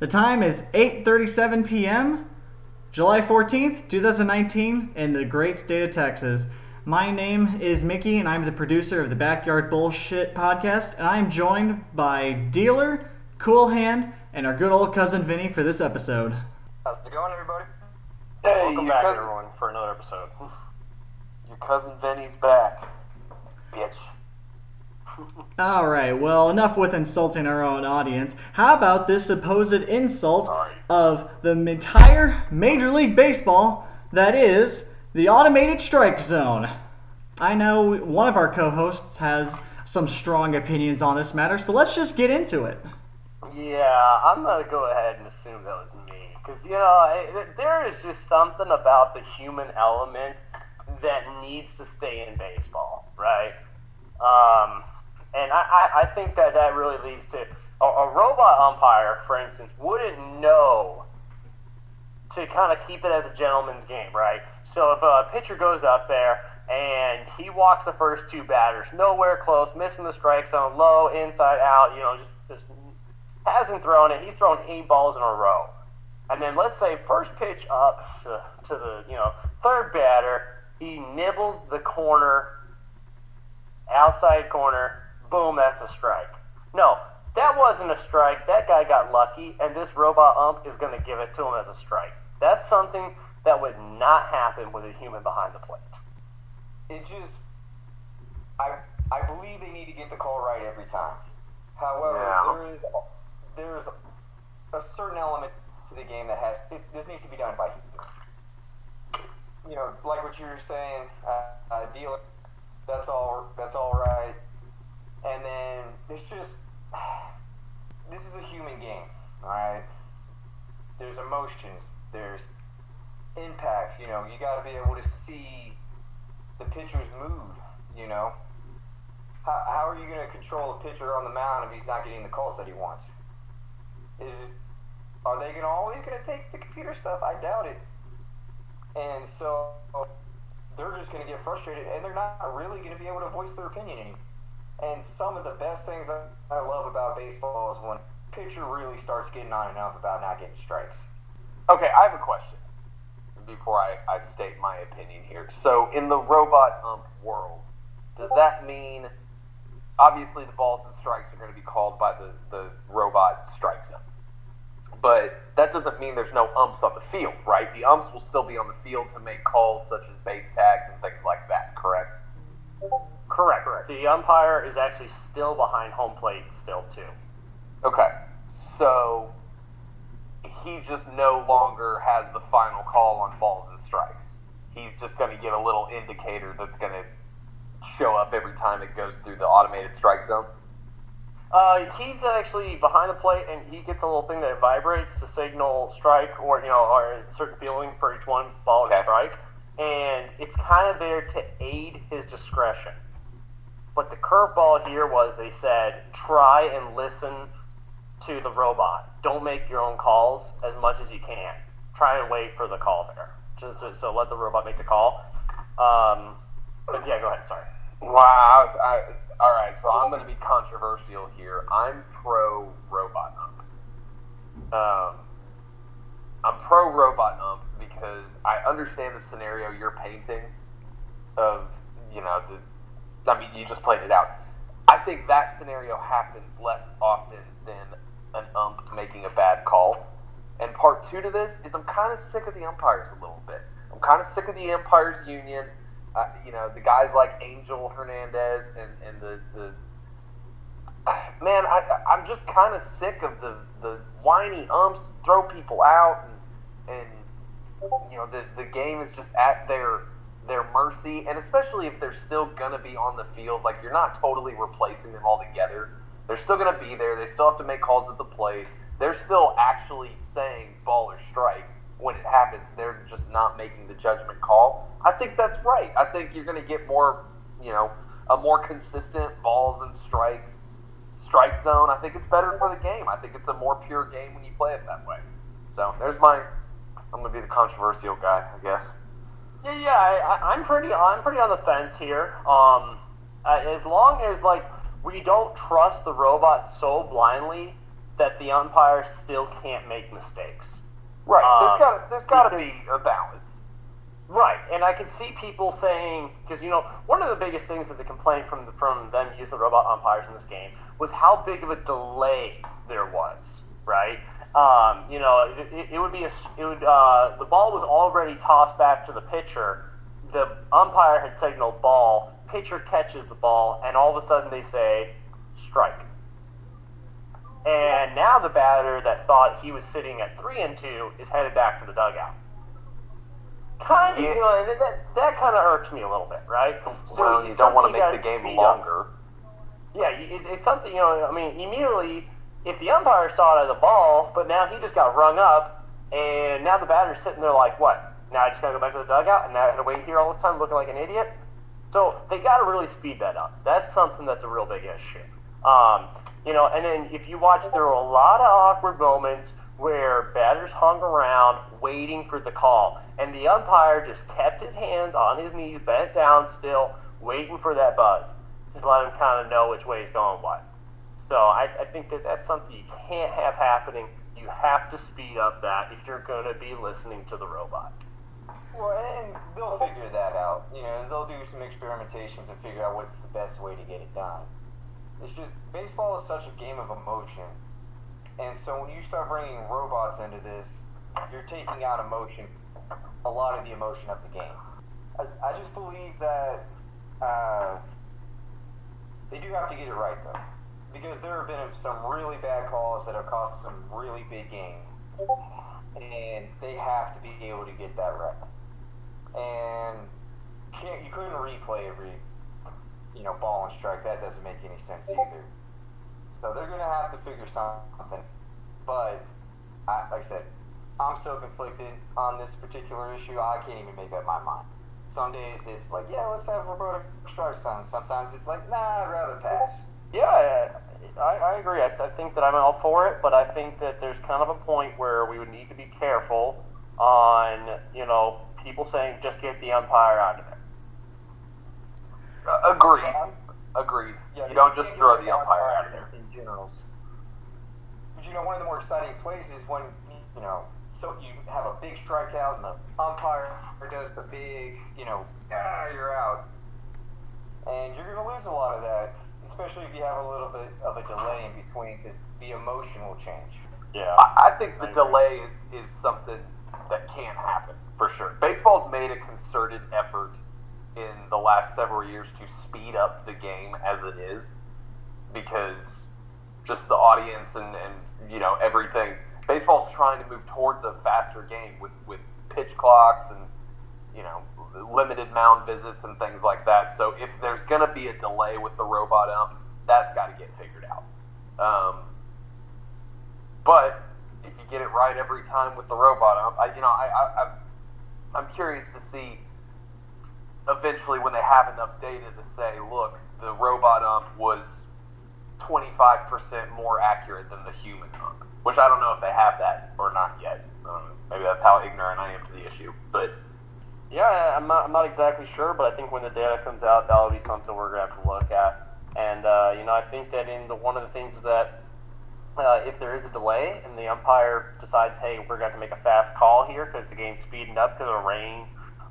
The time is 8:37 p.m., July 14th, 2019, in the great state of Texas. My name is Mickey, and I'm the producer of the Backyard Bullshit podcast, and I'm joined by Dealer, Coolhand, and our good old Cousin Vinny for this episode. How's it going, everybody? Hey, Welcome back, everyone, for another episode. Your Cousin Vinny's back, bitch. Alright, well, enough with insulting our own audience. How about this supposed insult of the entire Major League Baseball, that is, the automated strike zone? I know one of our co-hosts has some strong opinions on this matter, so let's just get into it. Yeah, I'm going to go ahead and assume that was me. Because, there is just something about the human element that needs to stay in baseball, right? And I think that really leads to a robot umpire, for instance, wouldn't know to kind of keep it as a gentleman's game, right? So if a pitcher goes up there and he walks the first two batters, nowhere close, missing the strike zone, low, inside, out, just hasn't thrown it. He's thrown 8 balls in a row. And then let's say first pitch up to the third batter, he nibbles the corner, outside corner, boom, that's a strike. No, that wasn't a strike. That guy got lucky, and this robot ump is going to give it to him as a strike. That's something that would not happen with a human behind the plate. It just, I believe they need to get the call right every time. However, there's a certain element to the game that this needs to be done by, like what you were saying, Dealer, that's all right. And then there's just, this is a human game, all right? There's emotions, there's impact, you got to be able to see the pitcher's mood, How are you going to control a pitcher on the mound if he's not getting the calls that he wants? Are they always going to take the computer stuff? I doubt it. And so they're just going to get frustrated, and they're not really going to be able to voice their opinion anymore. And some of the best things I love about baseball is when a pitcher really starts getting on and up about not getting strikes. Okay, I have a question before I state my opinion here. So in the robot ump world, does that mean, obviously the balls and strikes are going to be called by the robot strike zone, but that doesn't mean there's no umps on the field, right? The umps will still be on the field to make calls such as base tags and things like that, correct? Correct. The umpire is actually still behind home plate still, too. Okay, so he just no longer has the final call on balls and strikes. He's just going to get a little indicator that's going to show up every time it goes through the automated strike zone? He's actually behind the plate, and he gets a little thing that vibrates to signal strike or a certain feeling for each one, ball or strike. And it's kind of there to aid his discretion. But the curveball here was they said, try and listen to the robot. Don't make your own calls as much as you can. Try and wait for the call there. So let the robot make the call. But yeah, go ahead, sorry. Wow. All right, so I'm going to be controversial here. I'm pro robot ump. I'm pro robot ump because I understand the scenario you're painting of, you just played it out. I think that scenario happens less often than an ump making a bad call. And part 2 to this is I'm kind of sick of the umpires a little bit. I'm kind of sick of the umpires union. The guys like Angel Hernandez and the man, I'm just kind of sick of the whiny umps throw people out and the game is just at their mercy, and especially if they're still going to be on the field, like you're not totally replacing them altogether. They're still going to be there. They still have to make calls at the plate. They're still actually saying ball or strike when it happens. They're just not making the judgment call. I think that's right. I think you're going to get more, a more consistent balls and strike zone. I think it's better for the game. I think it's a more pure game when you play it that way. So I'm going to be the controversial guy, I guess. Yeah, I'm pretty on the fence here. As long as we don't trust the robot so blindly that the umpires still can't make mistakes. Right. There's got to be a balance. Right, and I can see people saying, because one of the biggest things that they complained from them using the robot umpires in this game was how big of a delay there was. Right, it would be the ball was already tossed back to the pitcher. The umpire had signaled ball. Pitcher catches the ball, and all of a sudden they say strike. And now the batter that thought he was sitting at 3-2 is headed back to the dugout. Kind of, that kind of irks me a little bit, right? So you don't want to make the game longer. Yeah, it's something, immediately, if the umpire saw it as a ball, but now he just got rung up, and now the batter's sitting there like, what? Now I just got to go back to the dugout, and now I had to wait here all this time looking like an idiot? So they got to really speed that up. That's something that's a real big issue. And then if you watch, there were a lot of awkward moments where batters hung around waiting for the call, and the umpire just kept his hands on his knees, bent down still, waiting for that buzz. Just let him kind of know which way he's going what. So I think that's something you can't have happening. You have to speed up that if you're going to be listening to the robot. Well, and they'll figure that out. They'll do some experimentations and figure out what's the best way to get it done. It's just, baseball is such a game of emotion. And so when you start bringing robots into this, you're taking out emotion, a lot of the emotion of the game. I just believe that they do have to get it right, though. Because there have been some really bad calls that have cost some really big games. And they have to be able to get that right. And you couldn't replay every ball and strike. That doesn't make any sense either. So they're going to have to figure something. But, like I said, I'm so conflicted on this particular issue, I can't even make up my mind. Some days it's like, yeah, let's have robotic strike zone. Sometimes it's like, nah, I'd rather pass. Yeah, I agree. I think that I'm all for it, but I think that there's kind of a point where we would need to be careful on, people saying just get the umpire out of there. Agreed. Yeah, you don't just throw the umpire out of there. In generals. But one of the more exciting plays is when, so you have a big strikeout and the umpire does the big, you're out. And you're going to lose a lot of that, especially if you have a little bit of a delay in between, because the emotion will change. Yeah. I think the delay is something that can't happen, for sure. Baseball's made a concerted effort in the last several years to speed up the game as it is, because just the audience and everything. Baseball's trying to move towards a faster game with pitch clocks and limited mound visits and things like that. So if there's going to be a delay with the robot ump, that's got to get figured out. But if you get it right every time with the robot ump, I'm curious to see eventually when they have enough data to say, look, the robot ump was 25% more accurate than the human ump, which I don't know if they have that or not yet. Maybe that's how ignorant I am to the issue. But yeah, I'm not exactly sure, but I think when the data comes out, that'll be something we're going to have to look at. And, I think that one of the things that if there is a delay and the umpire decides, hey, we're going to have to make a fast call here because the game's speeding up because of rain,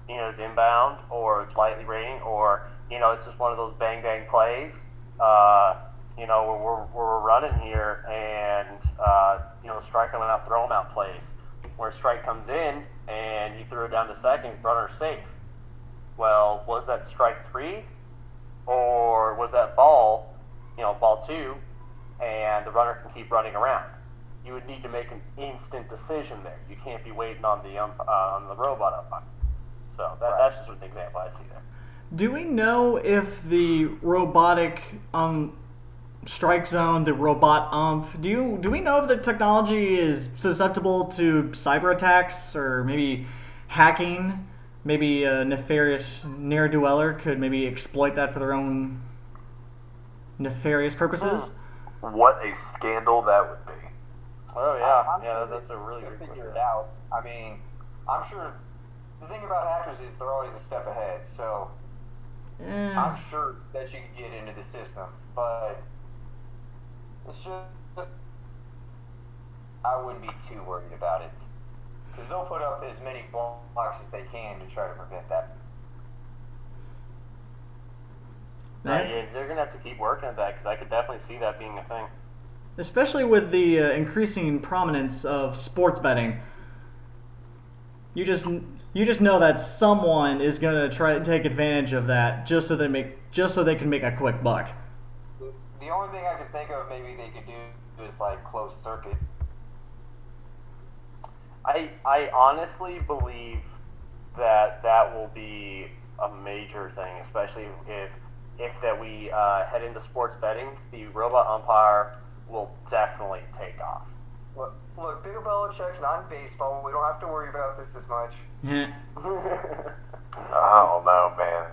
is inbound, or it's lightly raining, or, it's just one of those bang-bang plays, where we're running here and, strike coming out, throw them out plays, where a strike comes in and you throw it down to second, runner's safe. Well, was that strike 3 or was that ball, ball 2, and the runner can keep running around? You would need to make an instant decision there. You can't be waiting on the robot umpire. So that's just an example I see there. Do we know if the robotic strike zone, the robot ump, do we know if the technology is susceptible to cyber attacks or maybe hacking? Maybe a nefarious ne'er-do-weller could maybe exploit that for their own nefarious purposes? What a scandal that would be. Oh, yeah. I'm yeah, sure that's a really good figure question. it out. I mean, I'm sure the thing about hackers is they're always a step ahead, so I'm sure that you can get into the system, but it's just I wouldn't be too worried about it. Because they'll put up as many blocks as they can to try to prevent that. Yeah, they're going to have to keep working at that because I could definitely see that being a thing. Especially with the increasing prominence of sports betting. You just know that someone is going to try to take advantage of that just so they can make a quick buck. The only thing I could think of maybe they could do is like closed circuit. I honestly believe that will be a major thing, especially if that we head into sports betting. The robot umpire will definitely take off. Look, Bill Belichick's not in baseball. We don't have to worry about this as much. Yeah. I don't know, man.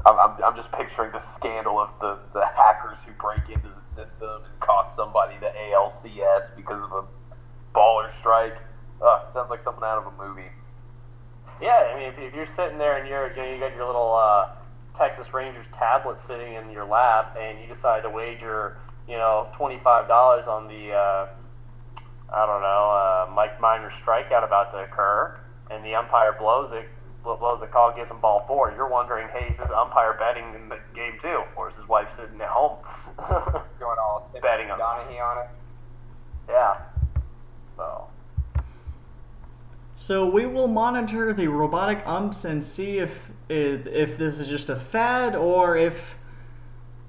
I'm just picturing the scandal of the hackers who break into the system and cost somebody the ALCS because of a baller strike. Sounds like something out of a movie. Yeah, I mean, if you're sitting there and you got your little Texas Rangers tablet sitting in your lap, and you decide to wager, $25 on the Mike Minor strikeout about to occur, and the umpire blows the call, gives him ball 4. You're wondering, hey, is this umpire betting in the game too, or is his wife sitting at home Going all betting on Donahue on it. Yeah. So we will monitor the robotic umps and see if this is just a fad or if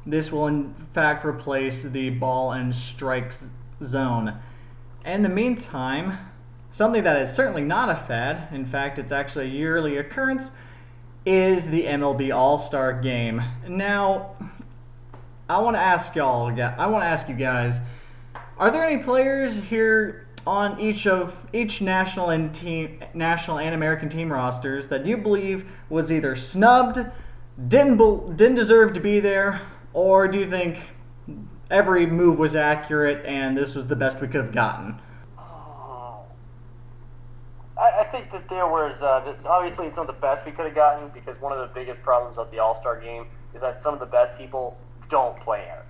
this will in fact replace the ball and strikes zone. In the meantime, something that is certainly not a fad, in fact it's actually a yearly occurrence, is the MLB All-Star game. Now, I want to ask you guys, are there any players here on each national and American team rosters that you believe was either snubbed, didn't deserve to be there, or do you think every move was accurate and this was the best we could have gotten? I think that there was, obviously it's not the best we could have gotten, because one of the biggest problems of the All-Star game is that some of the best people don't play in it.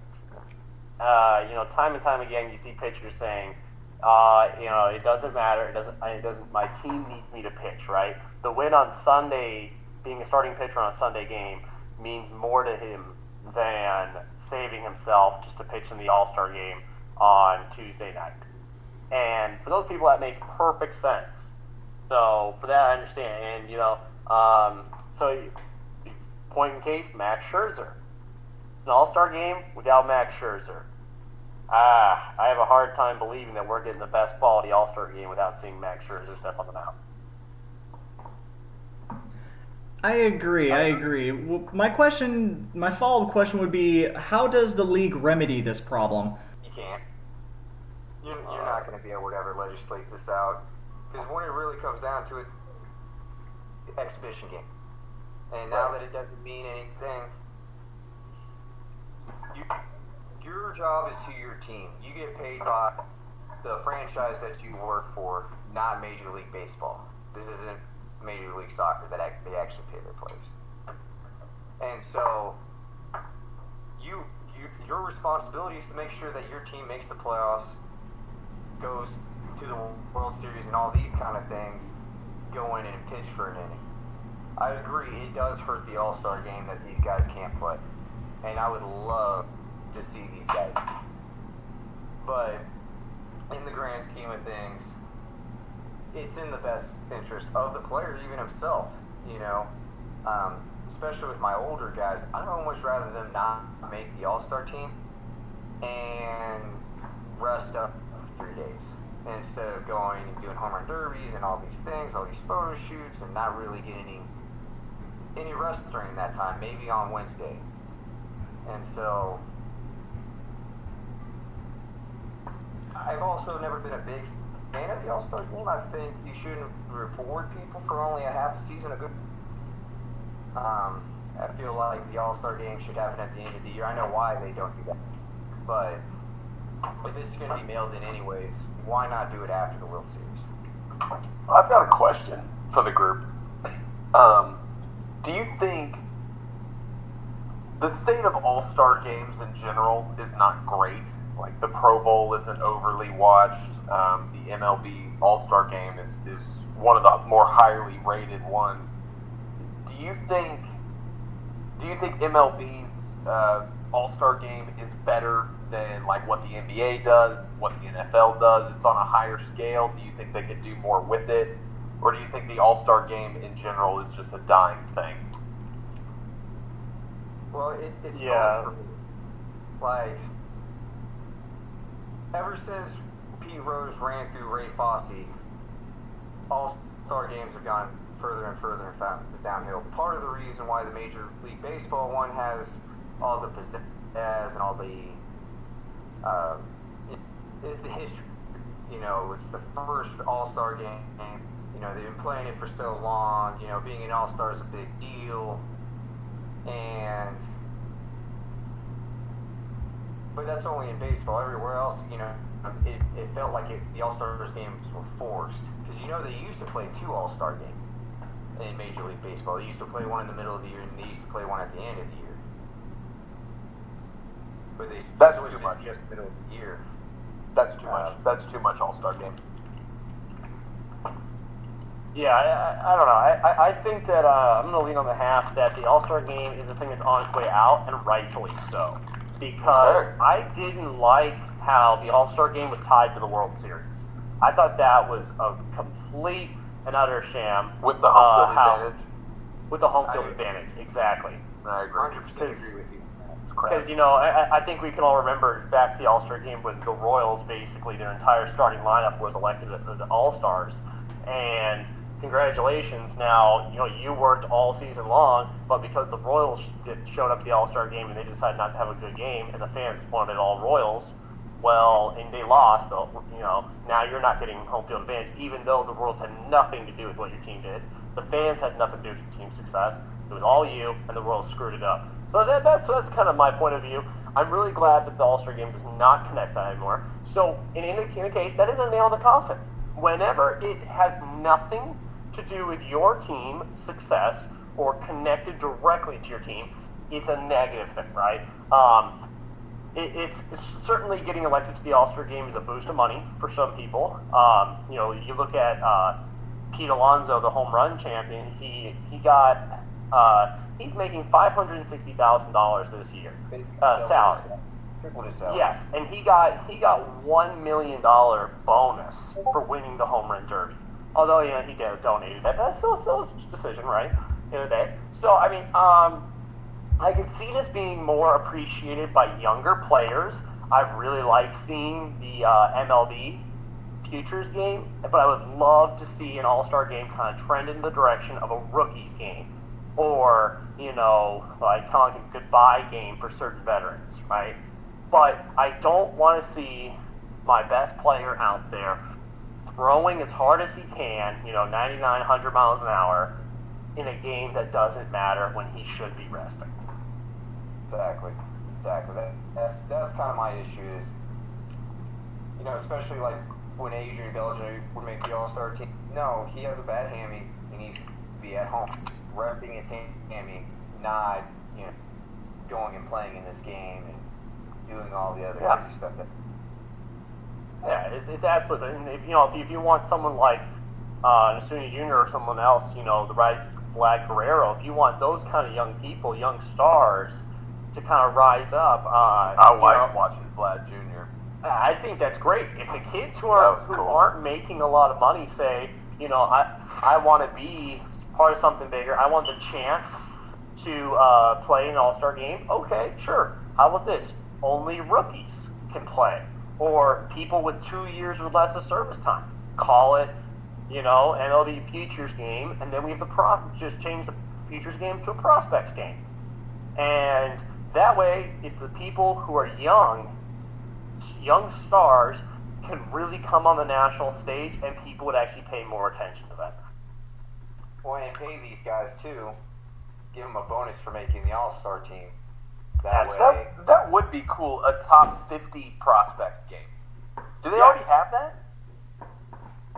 Time and time again you see pitchers saying, it doesn't matter. It doesn't. My team needs me to pitch, right? The win on Sunday, being a starting pitcher on a Sunday game, means more to him than saving himself just to pitch in the All-Star game on Tuesday night. And for those people, that makes perfect sense. So for that, I understand. And point in case, Max Scherzer. It's an All-Star game without Max Scherzer. I have a hard time believing that we're getting the best quality All-Star game without seeing Max Scherzer step on the mound. I agree. My follow-up question would be, how does the league remedy this problem? You can't. You're not going to be able to ever legislate this out. Because when it really comes down to it, exhibition game. And now that it doesn't mean anything, your job is to your team. You get paid by the franchise that you work for, not Major League Baseball. This isn't Major League Soccer that they actually pay their players. And so your responsibility is to make sure that your team makes the playoffs, goes to the World Series and all these kind of things, go in and pitch for an inning. I agree, it does hurt the All-Star game that these guys can't play. And I would love to see these guys. But in the grand scheme of things, it's in the best interest of the player, even himself, especially with my older guys. I'd almost rather them not make the All-Star team and rest up for 3 days instead of going and doing home run derbies and all these things, all these photo shoots, and not really getting any rest during that time, maybe on Wednesday. And so I've also never been a big fan of the All-Star game. I think you shouldn't reward people for only a half a season of good. I feel like the All-Star game should happen at the end of the year. I know why they don't do that. But if it's going to be mailed in anyways, why not do it after the World Series? I've got a question for the group. Do you think the state of all-star games in general is not great? like the Pro Bowl isn't overly watched. The MLB All-Star game is one of the more highly rated ones. Do you think MLB's All-Star game is better than like what the NBA does, what the NFL does? It's on a higher scale. Do you think they could do more with it? Or do you think the All-Star game in general is just a dying thing? Well, it's Yeah. both for me. Like, ever since Pete Rose ran through Ray Fosse, All-Star games have gone further and further and downhill. Part of the reason why the Major League Baseball one has all the pizzazz and all the is the history. You know, it's the first All-Star game. You know, they've been playing it for so long. You know, being an All-Star is a big deal. But that's only in baseball. Everywhere else, you know, it felt like the All-Stars games were forced. Because, you know, they used to play 2 All-Star games in Major League Baseball. They used to play one in the middle of the year, and they used to play one at the end of the year. But they That's switched too it much. just the middle of the year. That's too much. That's too much All-Star game. Yeah, I don't know. I think that I'm going to lean on the half that the All-Star game is a thing that's on its way out, and rightfully so. Because I didn't like how the All-Star game was tied to the World Series. I thought that was a complete and utter sham. With the home field advantage. With the home field advantage, exactly. I agree. 100% agree with you. It's crap. Because, you know, I think we can all remember back to the All-Star game when the Royals, basically, their entire starting lineup was elected as All-Stars. And congratulations, now, you know, you worked all season long, but because the Royals showed up to the All-Star game and they decided not to have a good game, and the fans wanted all Royals, well, and they lost, you know, now you're not getting home field advantage, even though the Royals had nothing to do with what your team did. The fans had nothing to do with your team's success. It was all you, and the Royals screwed it up. So that's kind of my point of view. I'm really glad that the All-Star game does not connect that anymore. So in a case, that is a nail in the coffin. Whenever it has nothing to do with your team success or connected directly to your team, it's a negative thing, right? It's certainly getting elected to the All-Star game is a boost of money for some people. You know, you look at Pete Alonso, the home run champion. He got he's making $560,000 this year salary. Tripled his salary. Yes, and he got $1 million bonus for winning the home run derby. Although, you know, he donated that, but still was his decision, right? In the day. So, I mean, I could see this being more appreciated by younger players. I've really liked seeing the MLB Futures game, but I would love to see an All-Star game kind of trend in the direction of a rookies game, or, you know, like kind of like a goodbye game for certain veterans, right? But I don't want to see my best player out there throwing as hard as he can, you know, 99, 100 miles an hour, in a game that doesn't matter when he should be resting. Exactly. That's kind of my issue is, you know, especially like when Adrian Beltre would make the All-Star team. No, he has a bad hammy. He needs to be at home resting his hammy, not, you know, going and playing in this game and doing all the other crazy stuff. It's absolutely. And if you want someone like Nasuni Jr. or someone else, you know, the rise of Vlad Guerrero, if you want those kind of young people, young stars, to kind of rise up, I like watching Vlad Jr. I think that's great. If the kids who aren't making a lot of money say, you know, I want to be part of something bigger, I want the chance to play an All-Star game, okay, sure. How about this? Only rookies can play. Or people with 2 years or less of service time. Call it, you know, MLB Futures game, and then we have just change the Futures game to a Prospects game. And that way, it's the people who are young stars can really come on the national stage, and people would actually pay more attention to them. Well, and pay these guys too. Give them a bonus for making the All-Star team. That would be cool. A top 50 prospect game. Do they already have that?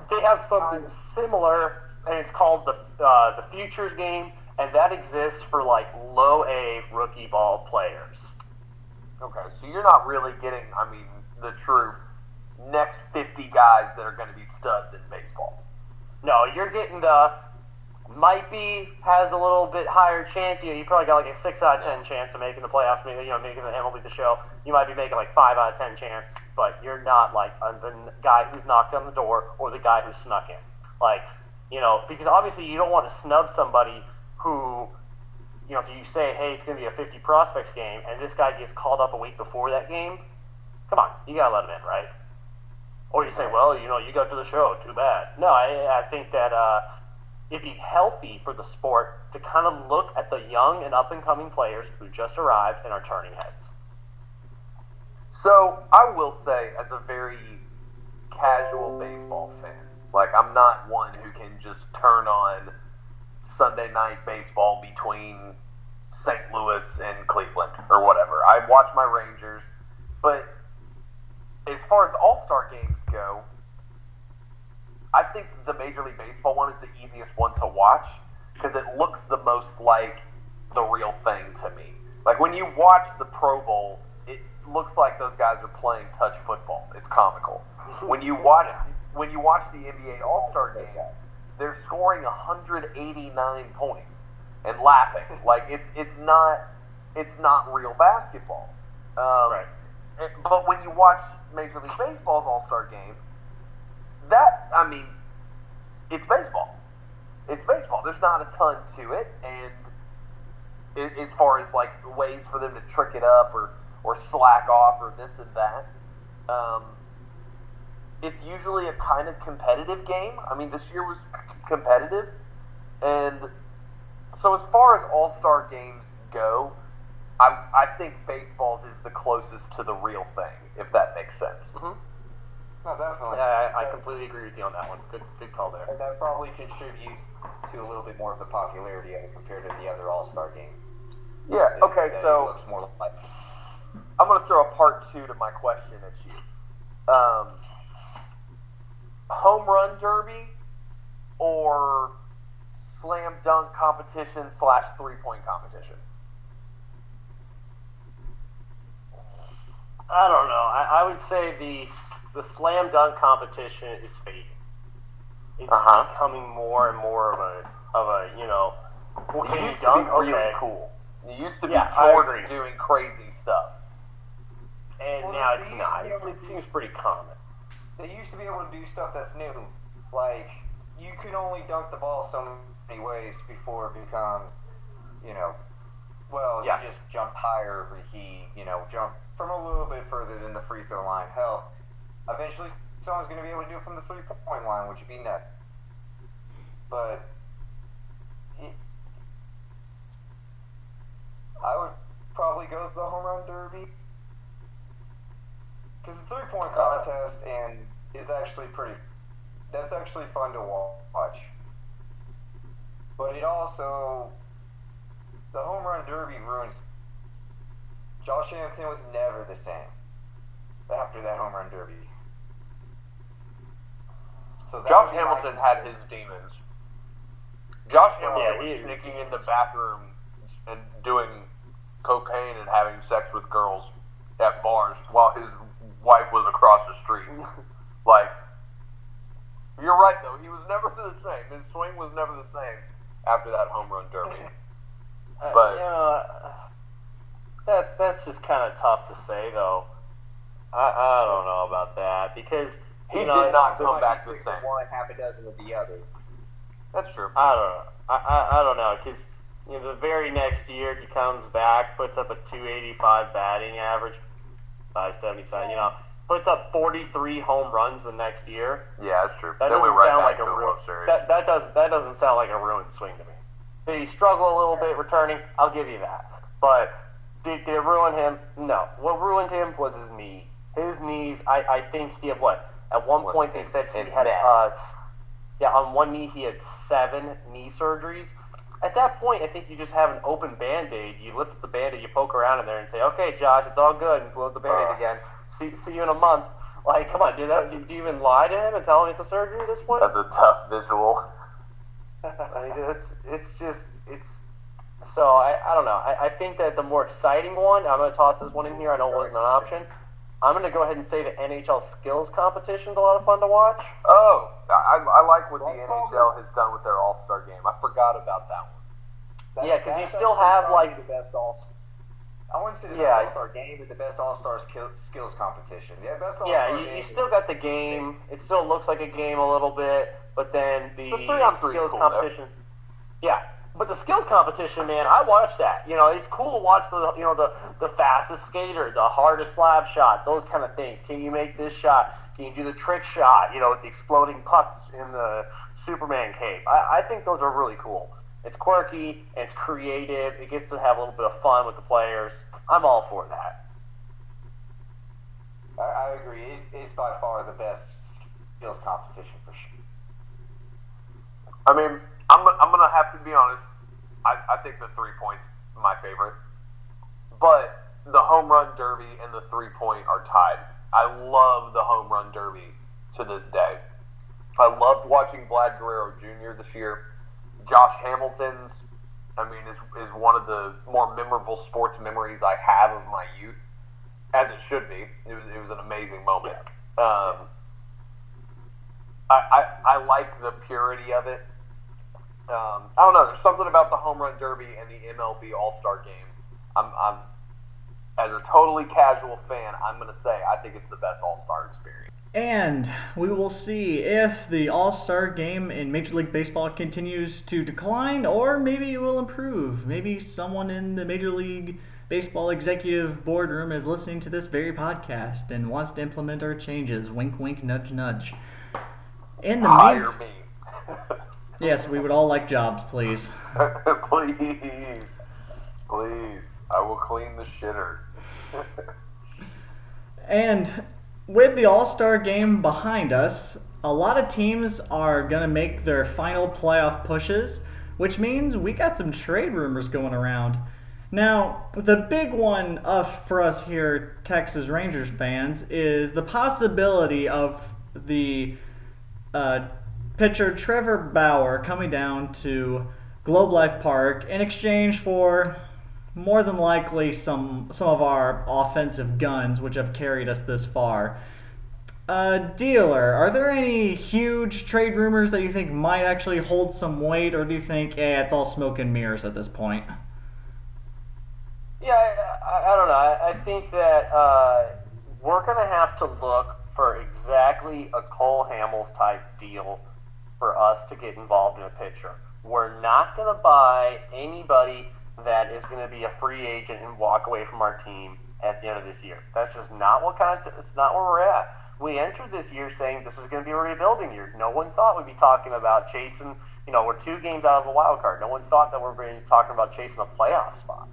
They have something similar, and it's called the Futures game, and that exists for like low A rookie ball players. Okay, so you're not really getting. I mean, the true next 50 guys that are going to be studs in baseball. No, you're getting might be has a little bit higher chance. You probably got like a 6 out of 10 chance of making the playoffs. Maybe making the MLB The Show. You might be making like 5 out of 10 chance, but you're not like the guy who's knocked on the door or the guy who snuck in. Like because obviously you don't want to snub somebody who if you say, hey, it's going to be a 50 prospects game, and this guy gets called up a week before that game, come on, you got to let him in, right? Or you say, well, you got to the show, too bad. No, I think that it'd be healthy for the sport to kind of look at the young and up-and-coming players who just arrived and are turning heads. So, I will say, as a very casual baseball fan, like, I'm not one who can just turn on Sunday night baseball between St. Louis and Cleveland or whatever. I watch my Rangers, but as far as All-Star games go, I think the Major League Baseball one is the easiest one to watch because it looks the most like the real thing to me. Like when you watch the Pro Bowl, it looks like those guys are playing touch football. It's comical. When you watch the NBA All-Star game, they're scoring 189 points and laughing. Like it's not real basketball. Right. But when you watch Major League Baseball's All-Star game, it's baseball. It's baseball. There's not a ton to it, and as far as like ways for them to trick it up or slack off or this and that, it's usually a kind of competitive game. I mean, this year was competitive, and so as far as All-Star games go, I think baseball's is the closest to the real thing, if that makes sense. Mm-hmm. No, definitely. Yeah, I completely agree with you on that one. Good call there. And that probably contributes to a little bit more of the popularity of it compared to the other All-Star games. Yeah, okay, It so looks more like... I'm going to throw a part 2 to my question at you. Home run derby or slam dunk competition / 3-point competition? I don't know. I would say the slam dunk competition is fading. It's becoming more and more of a well, It can you used to dunk? be really Okay. cool. It used to be I Jordan agree. doing crazy stuff. And Well, now they it's used to not. be able to It seems pretty common. They used to be able to do stuff that's new. Like, you could only dunk the ball so many ways before it become, Yeah. you just jump higher, or he, jump from a little bit further than the free throw line. Hell, eventually someone's going to be able to do it from the 3-point line, which would be net. But I would probably go with the home run derby. Because the 3-point contest is actually that's actually fun to watch. But it also, the home run derby ruins. Josh Hamilton was never the same after that home run derby. So that Josh would be my Hamilton had concern. his demons. Josh Yeah, Hamilton he was is. sneaking in the bathroom and doing cocaine and having sex with girls at bars while his wife was across the street. Like, you're right though. He was never the same. His swing was never the same after that home run derby. But that's just kind of tough to say though. I don't know about that because he did It not also come might back be the 6 same. of one, half a dozen with the other. That's true. I don't know. I don't know because the very next year he comes back, puts up a 285 batting average, 577. Puts up 43 home runs the next year. Yeah, that's true. That Then doesn't we right sound back like a to the ruined. World Series. That doesn't sound like a ruined swing to me. Did he struggle a little bit returning? I'll give you that. But did it ruin him? No. What ruined him was his knee. His knees. I think he had what? At one point they said he had on one knee he had 7 knee surgeries. At that point, I think you just have an open Band-Aid. You lift up the Band-Aid, you poke around in there and say, okay, Josh, it's all good, and close the Band-Aid again. See you in a month. Like, come on, do you even lie to him and tell him it's a surgery at this point? That's a tough visual. I mean, so I don't know. I think that the more exciting one, I'm going to toss this one in here, I know it wasn't an option, I'm going to go ahead and say the NHL skills competition is a lot of fun to watch. Oh, I like what That's the NHL has done with their All-Star game. I forgot about that one. Yeah, 'cause you that's still actually have, probably like- the best All-Star. I wouldn't say the Yeah. best All-Star game, but the best All-Star skills competition. Yeah, best All-Star Yeah, game. you still got the game. It still looks like a game a little bit, but then the 3-on-3 is skills cool, competition. Yeah, but the skills competition, man, I watched that. You know, it's cool to watch the fastest skater, the hardest slap shot, those kind of things. Can you make this shot? Can you do the trick shot? You know, with the exploding puck in the Superman cape. I think those are really cool. It's quirky, and it's creative. It gets to have a little bit of fun with the players. I'm all for that. I agree. It's by far the best skills competition for sure. I mean, I'm gonna have to be honest. I think the 3-point's my favorite, but the home run derby and the 3-point are tied. I love the home run derby to this day. I loved watching Vlad Guerrero Jr. this year. Josh Hamilton's, I mean, is one of the more memorable sports memories I have of my youth, as it should be. It was an amazing moment. I like the purity of it. I don't know. There's something about the home run derby and the MLB All-Star game. I'm as a totally casual fan, I'm going to say I think it's the best All-Star experience. And we will see if the All-Star game in Major League Baseball continues to decline, or maybe it will improve. Maybe someone in the Major League Baseball executive boardroom is listening to this very podcast and wants to implement our changes. Wink, wink, nudge, nudge. In the Hire meantime, me. yes, we would all like jobs, please. Please. Please. I will clean the shitter. And with the All-Star game behind us, a lot of teams are going to make their final playoff pushes, which means we got some trade rumors going around. Now, the big one for us here, Texas Rangers fans, is the possibility of the pitcher Trevor Bauer coming down to Globe Life Park in exchange for more than likely some of our offensive guns, which have carried us this far. Dealer, are there any huge trade rumors that you think might actually hold some weight, or do you think, it's all smoke and mirrors at this point? Yeah, I don't know. I think that we're going to have to look for exactly a Cole Hamels type deal for us to get involved in a pitcher. We're not going to buy anybody that is going to be a free agent and walk away from our team at the end of this year. That's just not it's not where we're at. We entered this year saying this is going to be a rebuilding year. No one thought we'd be talking about chasing, we're 2 games out of a wild card. No one thought that we're going to be talking about chasing a playoff spot.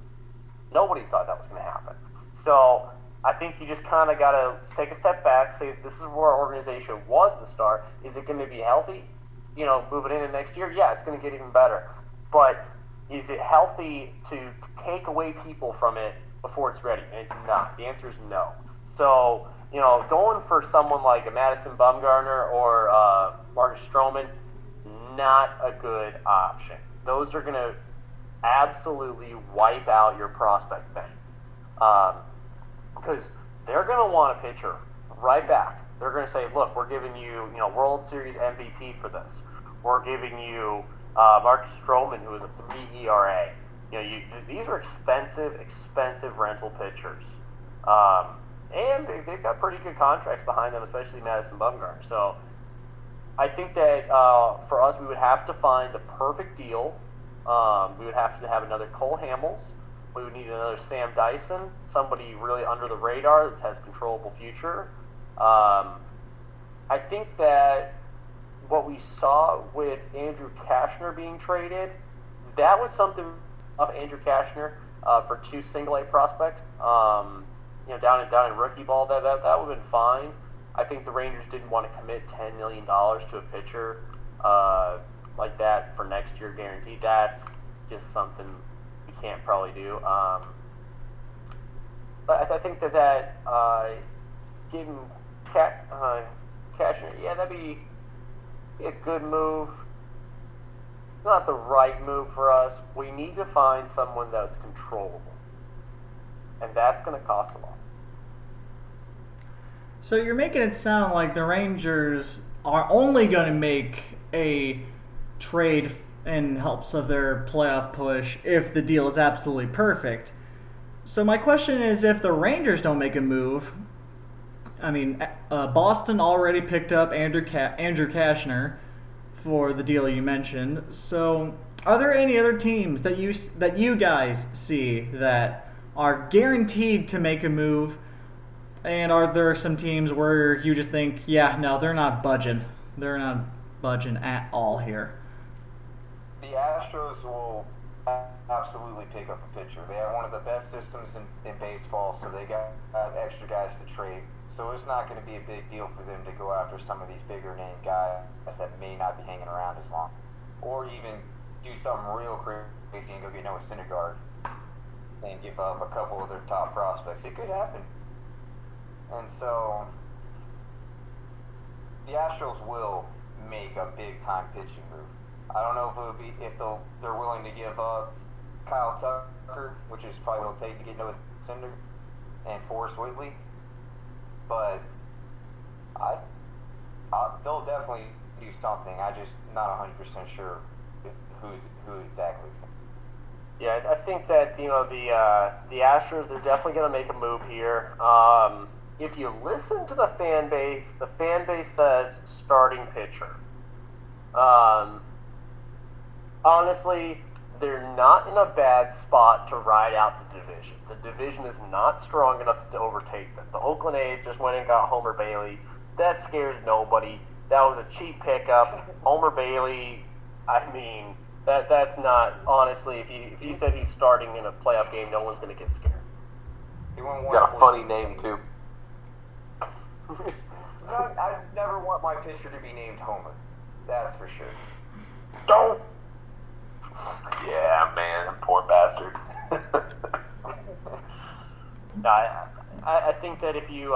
Nobody thought that was going to happen. So I think you just kind of got to take a step back, say this is where our organization was at the start. Is it going to be healthy? Moving into next year? Yeah, it's going to get even better. But is it healthy to take away people from it before it's ready? And it's not. The answer is no. So, going for someone like a Madison Bumgarner or Marcus Stroman, not a good option. Those are going to absolutely wipe out your prospect bank. Because they're going to want a pitcher right back. They're going to say, look, we're giving you, World Series MVP for this. We're giving you Marcus Stroman, who is a 3 ERA. These are expensive rental pitchers. And they've got pretty good contracts behind them, especially Madison Bumgarner. So I think that for us, we would have to find the perfect deal. We would have to have another Cole Hamels. We would need another Sam Dyson, somebody really under the radar that has controllable future. I think that what we saw with Andrew Kashner being traded, that was something of Andrew Kashner for 2 single-A prospects. Down in rookie ball, that would have been fine. I think the Rangers didn't want to commit $10 million to a pitcher like that for next year guaranteed. That's just something we can't probably do. But I think that getting Kashner, that'd be a good move. It's not the right move for us. We need to find someone that's controllable. And that's going to cost a lot. So you're making it sound like the Rangers are only going to make a trade in helps of their playoff push if the deal is absolutely perfect. So my question is, if the Rangers don't make a move, I mean, Boston already picked up Andrew Kashner for the deal you mentioned. So are there any other teams that you guys see that are guaranteed to make a move? And are there some teams where you just think, yeah, no, they're not budging. They're not budging at all here? The Astros will absolutely pick up a pitcher. They have one of the best systems in baseball, so they got extra guys to trade. So it's not going to be a big deal for them to go after some of these bigger name guys that may not be hanging around as long. Or even do something real crazy and go get Noah Syndergaard and give up a couple of their top prospects. It could happen. And so the Astros will make a big time pitching move. I don't know if it would be they're willing to give up Kyle Tucker, which is probably what it'll take to get Noah Syndergaard, and Forrest Whitley, but they'll definitely do something. I just not 100% sure who exactly it's going to be. Yeah, I think that the Astros, they're definitely going to make a move here. If you listen to the fan base says starting pitcher. Honestly, they're not in a bad spot to ride out the division. The division is not strong enough to overtake them. The Oakland A's just went and got Homer Bailey. That scares nobody. That was a cheap pickup. Homer Bailey, I mean, that's not, honestly, if you said he's starting in a playoff game, no one's going to get scared. He's got a funny name, too. I never want my pitcher to be named Homer. That's for sure. Don't. Yeah, man, poor bastard. I think that if you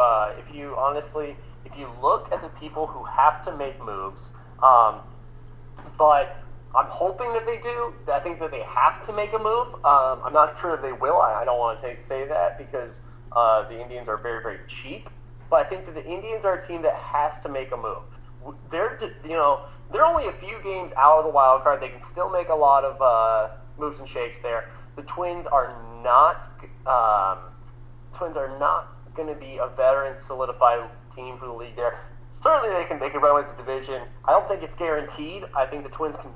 look at the people who have to make moves, but I'm hoping that they do. I think that they have to make a move. I'm not sure they will. I don't want to say that because the Indians are very, very cheap. But I think that the Indians are a team that has to make a move. They're only a few games out of the wild card. They can still make a lot of moves and shakes there. The Twins are not going to be a veteran solidified team for the league there. Certainly they can run with the division. I don't think it's guaranteed. I think the Twins can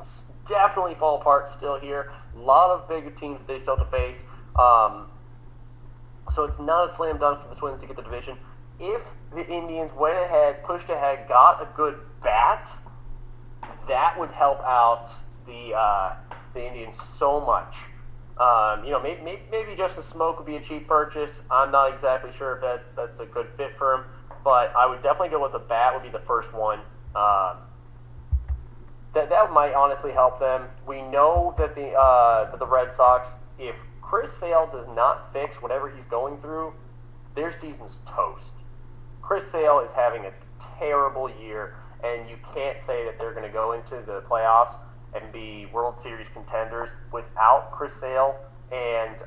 definitely fall apart still here. A lot of bigger teams that they still have to face. So it's not a slam dunk for the Twins to get the division. If the Indians went ahead, pushed ahead, got a good bat, that would help out the Indians so much. Maybe just the Smoke would be a cheap purchase. I'm not exactly sure if that's a good fit for him, but I would definitely go with a bat. Would be the first one. That might honestly help them. We know that the Red Sox, if Chris Sale does not fix whatever he's going through, their season's toast. Chris Sale is having a terrible year, and you can't say that they're going to go into the playoffs and be World Series contenders without Chris Sale and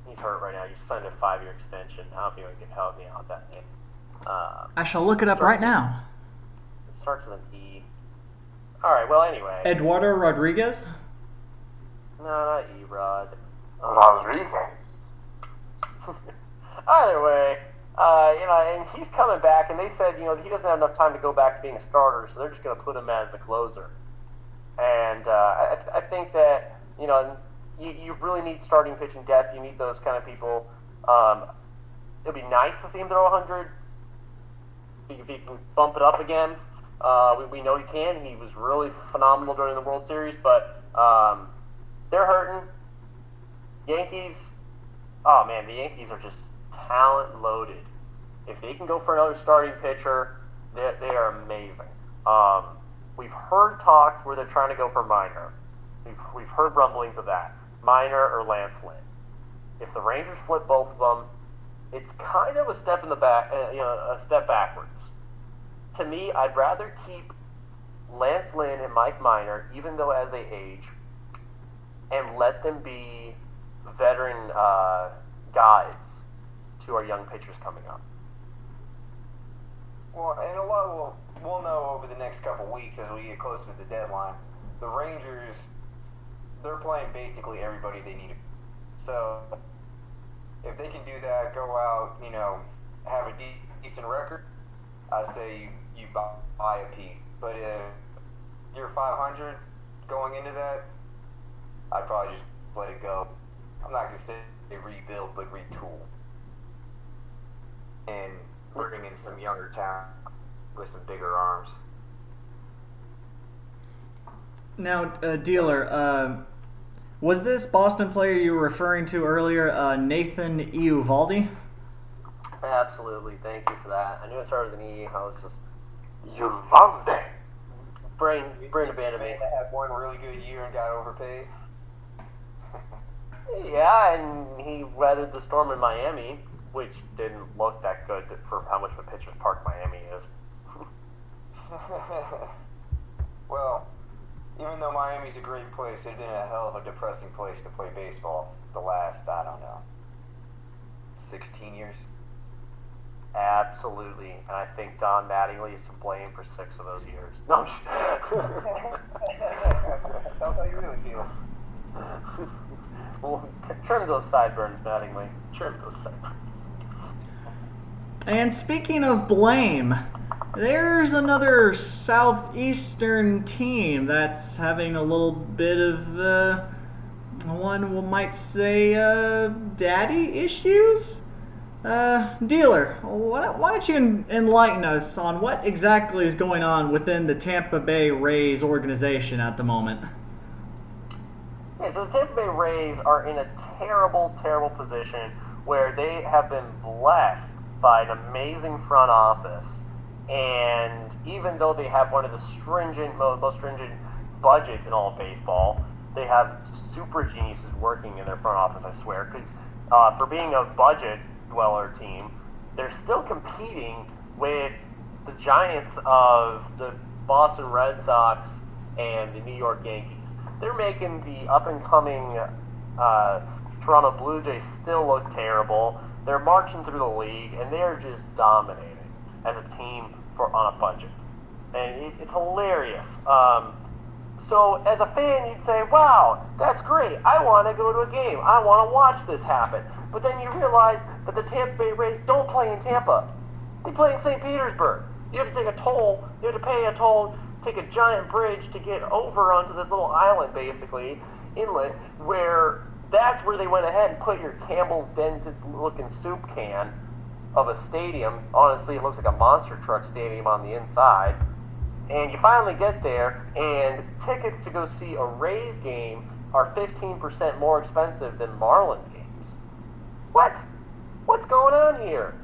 he's hurt right now. You signed a 5-year extension. I don't know if you can help me out with that name. I shall look it up right now. It starts with an E. All right. Well, anyway. Eduardo Rodriguez? No, not E-Rod. Rodriguez. Either way, and he's coming back, and they said, he doesn't have enough time to go back to being a starter, so they're just going to put him as the closer. And I think that, you really need starting pitching depth. You need those kind of people. It'd be nice to see him throw 100. If he can bump it up again, we know he can. He was really phenomenal during the World Series, but they're hurting. Yankees, oh man, the Yankees are just talent loaded. If they can go for another starting pitcher, they are amazing. We've heard talks where they're trying to go for Minor. We've heard rumblings of that. Minor or Lance Lynn. If the Rangers flip both of them, it's kind of a step in the back, a step backwards. To me, I'd rather keep Lance Lynn and Mike Minor, even though as they age, and let them be veteran guides to our young pitchers coming up? Well, and a lot we'll know over the next couple weeks as we get closer to the deadline. The Rangers, they're playing basically everybody they need. So if they can do that, go out, have a decent record, I say you buy a piece. But if you're 500 going into that, I'd probably just let it go. I'm not going to say rebuild, but retool. And bring in some younger talent with some bigger arms. Now, Dealer, was this Boston player you were referring to earlier Nathan Eovaldi? Absolutely. Thank you for that. I knew it started with an E. I was just... Uvalde. Brain abandoned me. That had one really good year and got overpaid. Yeah, and he weathered the storm in Miami, which didn't look that good for how much of a pitcher's park Miami is. Well, even though Miami's a great place, it's been a hell of a depressing place to play baseball the last, 16 years. Absolutely, and I think Don Mattingly is to blame for 6 of those years. No, I'm just... That's how you really feel. Well, trim those sideburns, Mattingly. Trim those sideburns. And speaking of blame, there's another southeastern team that's having a little bit of, one might say, daddy issues? Dealer, why don't you enlighten us on what exactly is going on within the Tampa Bay Rays organization at the moment? Yeah, so the Tampa Bay Rays are in a terrible, terrible position where they have been blessed by an amazing front office. And even though they have one of the most stringent budgets in all of baseball, they have super geniuses working in their front office, I swear. Because for being a budget dweller team, they're still competing with the giants of the Boston Red Sox and the New York Yankees. They're making the up-and-coming Toronto Blue Jays still look terrible. They're marching through the league, and they're just dominating as a team on a budget. And it's hilarious. So as a fan, you'd say, wow, that's great. I want to go to a game. I want to watch this happen. But then you realize that the Tampa Bay Rays don't play in Tampa. They play in St. Petersburg. You have to take a toll. You have to pay a toll, take a giant bridge to get over onto this little island, basically, inlet, where that's where they went ahead and put your Campbell's dented-looking soup can of a stadium. Honestly, it looks like a monster truck stadium on the inside. And you finally get there, and tickets to go see a Rays game are 15% more expensive than Marlins games. What? What's going on here?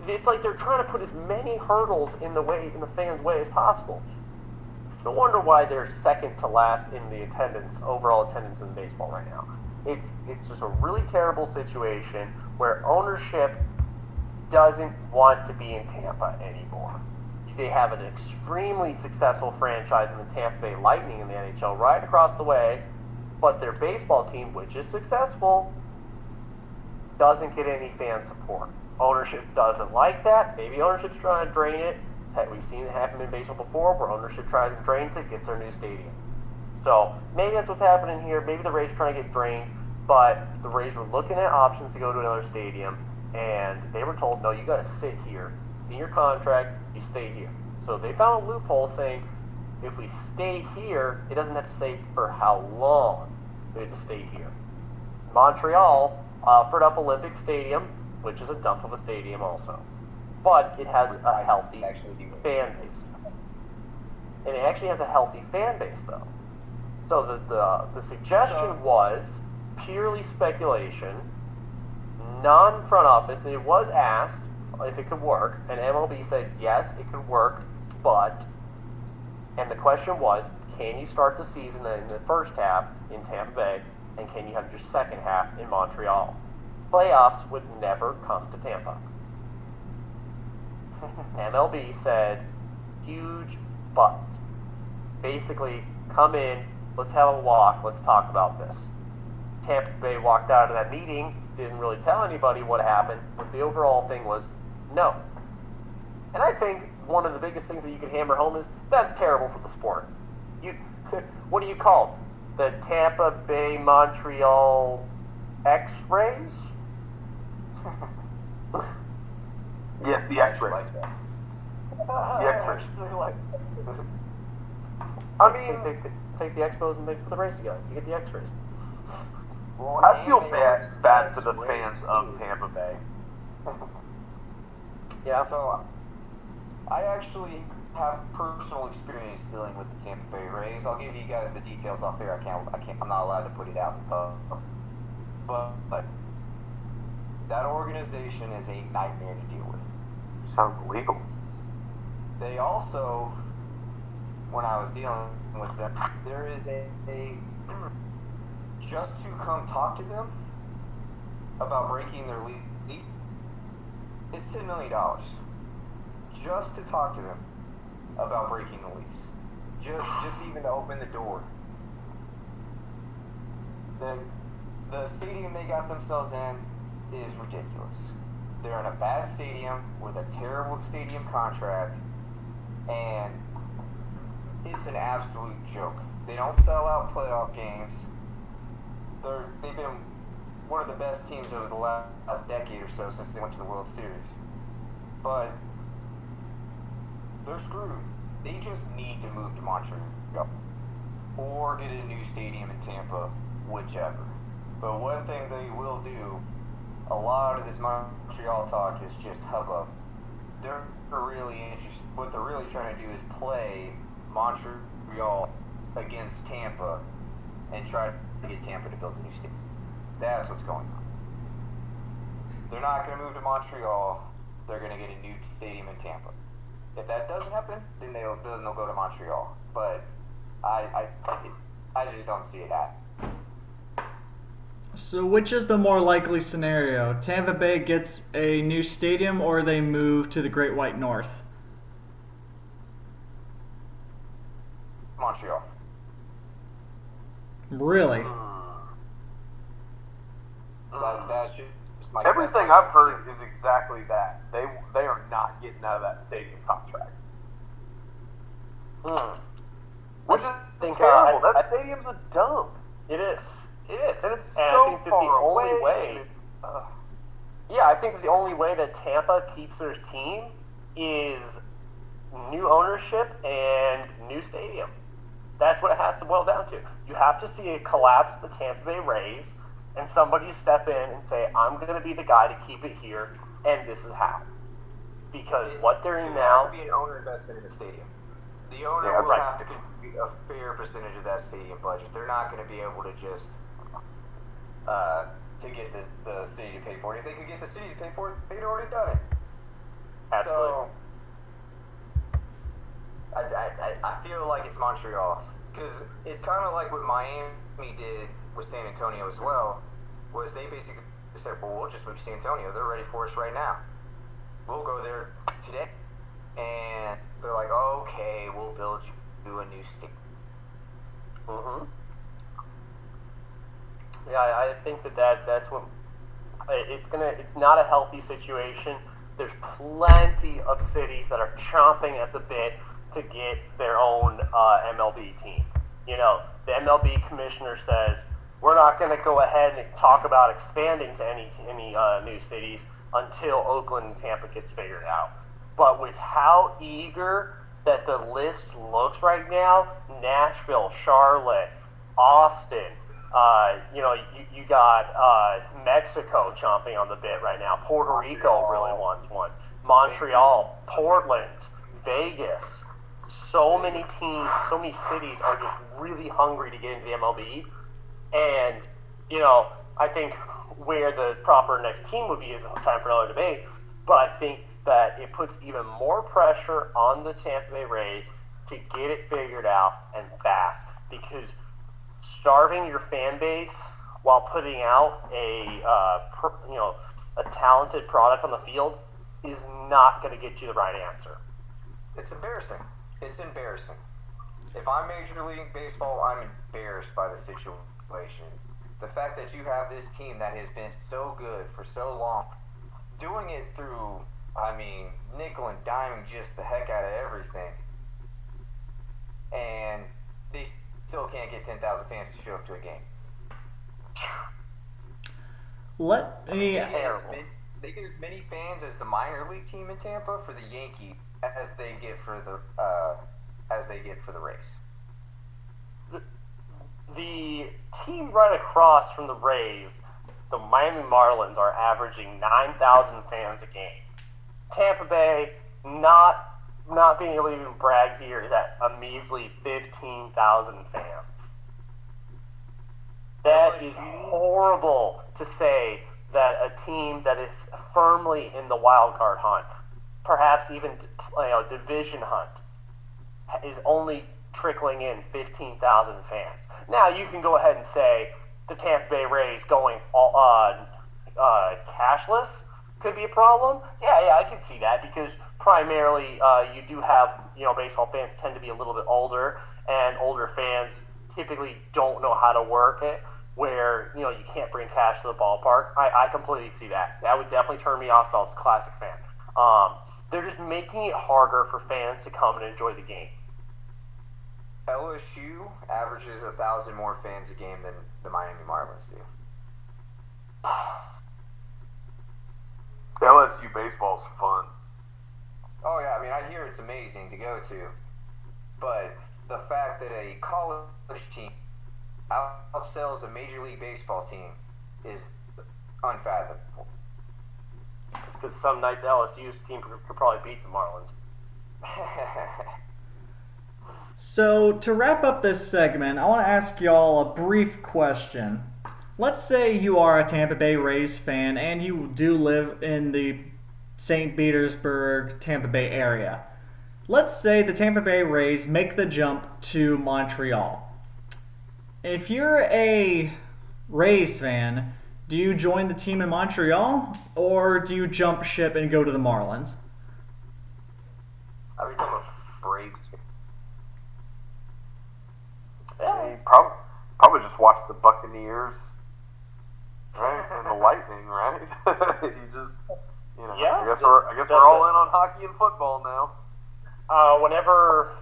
It's like they're trying to put as many hurdles in the fans' way as possible. No wonder why they're second to last in the overall attendance in baseball right now. It's just a really terrible situation where ownership doesn't want to be in Tampa anymore. They have an extremely successful franchise in the Tampa Bay Lightning in the NHL right across the way, but their baseball team, which is successful, doesn't get any fan support. Ownership doesn't like that. Maybe ownership's trying to drain it. We've seen it happen in baseball before, where ownership tries and drains it, gets their new stadium. So maybe that's what's happening here. Maybe the Rays are trying to get drained, but the Rays were looking at options to go to another stadium, and they were told, no, you got to sit here. In your contract, you stay here. So they found a loophole saying, if we stay here, it doesn't have to say for how long we have to stay here. Montreal offered up Olympic Stadium, which is a dump of a stadium also. But it has a healthy fan base. And it actually has a healthy fan base, though. So the suggestion was purely speculation, non-front office, and it was asked if it could work, and MLB said yes, it could work, but, and the question was, can you start the season in the first half in Tampa Bay, and can you have your second half in Montreal? Playoffs would never come to Tampa. MLB said, huge but. Basically, come in, let's have a walk, let's talk about this. Tampa Bay walked out of that meeting, didn't really tell anybody what happened, but the overall thing was no. And I think one of the biggest things that you can hammer home is that's terrible for the sport. What do you call it? The Tampa Bay Montreal X-rays? Yes, the X-rays. The X-rays. I mean, take the Expos and make the race together. You get the X-rays. Well, I feel and bad for the that's fans race, of too. Tampa Bay. Yeah. So, I actually have personal experience dealing with the Tampa Bay Rays. I'll give you guys the details off air. I'm not allowed to put it out in public. But that organization is a nightmare to deal with. Sounds illegal. They also, when I was dealing with them, there is a just to come talk to them about breaking their lease. It's $10 million just to talk to them about breaking the lease. Just even to open the door. The stadium they got themselves in is ridiculous. They're in a bad stadium with a terrible stadium contract, and it's an absolute joke. They don't sell out playoff games. They've been one of the best teams over the last decade or so since they went to the World Series. But they're screwed. They just need to move to Montreal or get a new stadium in Tampa, whichever. But one thing they will do, a lot of this Montreal talk is just hubbub. They're really interested. What they're really trying to do is play Montreal against Tampa and try to get Tampa to build a new stadium. That's what's going on. They're not going to move to Montreal. They're going to get a new stadium in Tampa. If that doesn't happen, then they'll go to Montreal. But I just don't see it happening. So which is the more likely scenario? Tampa Bay gets a new stadium or they move to the Great White North? Montreal. Really? That's just my Everything I've heard is exactly that. They are not getting out of that stadium contract. Which is terrible. That stadium's a dump. It is. It is. And it's I so think that far the only away. way. And it's, Yeah, I think that the only way that Tampa keeps their team is new ownership and new stadium. That's what it has to boil down to. You have to see a collapse of the Tampa Bay Rays and somebody step in and say, I'm going to be the guy to keep it here, and this is how. Because what they're in now... There has to be an owner investment in the stadium. The owner will have to contribute a fair percentage of that stadium budget. They're not going to be able to just to get the city to pay for it. If they could get the city to pay for it, they'd already done it. Absolutely. So I feel like it's Montreal, because it's kind of like what Miami did with San Antonio as well, was they basically said, well, we'll just move to San Antonio. They're ready for us right now. We'll go there today. And they're like, okay, we'll build you a new stadium. Mm-hmm. Yeah, I think that's what it's not a healthy situation. There's plenty of cities that are chomping at the bit to get their own MLB team. You know, the MLB commissioner says we're not going to go ahead and talk about expanding to any new cities until Oakland and Tampa gets figured out. But with how eager that the list looks right now, Nashville, Charlotte, Austin, you got Mexico chomping on the bit right now. Puerto Rico really wants one. Montreal, Portland, Vegas. So many teams, so many cities are just really hungry to get into the MLB. And, I think where the proper next team would be is time for another debate. But I think that it puts even more pressure on the Tampa Bay Rays to get it figured out and fast, because starving your fan base while putting out a talented product on the field is not going to get you the right answer. It's embarrassing. It's embarrassing. If I'm Major League Baseball, I'm embarrassed by the situation. the fact that you have this team that has been so good for so long, doing it through, nickel and diming just the heck out of everything, and they still can't get 10,000 fans to show up to a game. They get as many fans as the minor league team in Tampa for the Yankees as they get for the Rays. The team right across from the Rays, the Miami Marlins, are averaging 9,000 fans a game. Tampa Bay, not being able to even brag here, is at a measly 15,000 fans. That is horrible to say that a team that is firmly in the wild card hunt, perhaps even division hunt, is only trickling in 15,000 fans. Now you can go ahead and say the Tampa Bay Rays going cashless could be a problem. Yeah, I can see that because primarily you do have, baseball fans tend to be a little bit older, and older fans typically don't know how to work it, where, you can't bring cash to the ballpark. I completely see that. That would definitely turn me off if I was a Classic fan. They're just making it harder for fans to come and enjoy the game. LSU averages 1,000 more fans a game than the Miami Marlins do. LSU baseball's fun. Oh yeah, I hear it's amazing to go to, but the fact that a college team outsells a Major League Baseball team is unfathomable. It's because some nights LSU's team could probably beat the Marlins. So, to wrap up this segment, I want to ask y'all a brief question. Let's say you are a Tampa Bay Rays fan and you do live in the St. Petersburg, Tampa Bay area. Let's say the Tampa Bay Rays make the jump to Montreal. If you're a Rays fan, do you join the team in Montreal or do you jump ship and go to the Marlins? I become a Braves fan. Yeah. Probably just watch the Buccaneers, right, and the Lightning, right? Yeah. I guess we're all in on hockey and football now. Whenever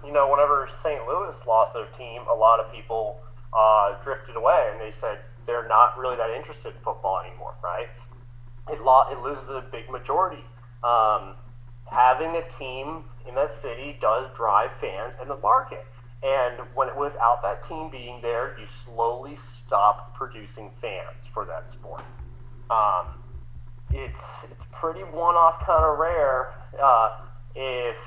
St. Louis lost their team, a lot of people drifted away, and they said they're not really that interested in football anymore, right? It loses a big majority. Having a team in that city does drive fans in the market. And without that team being there, you slowly stop producing fans for that sport. It's pretty one-off, kind of rare if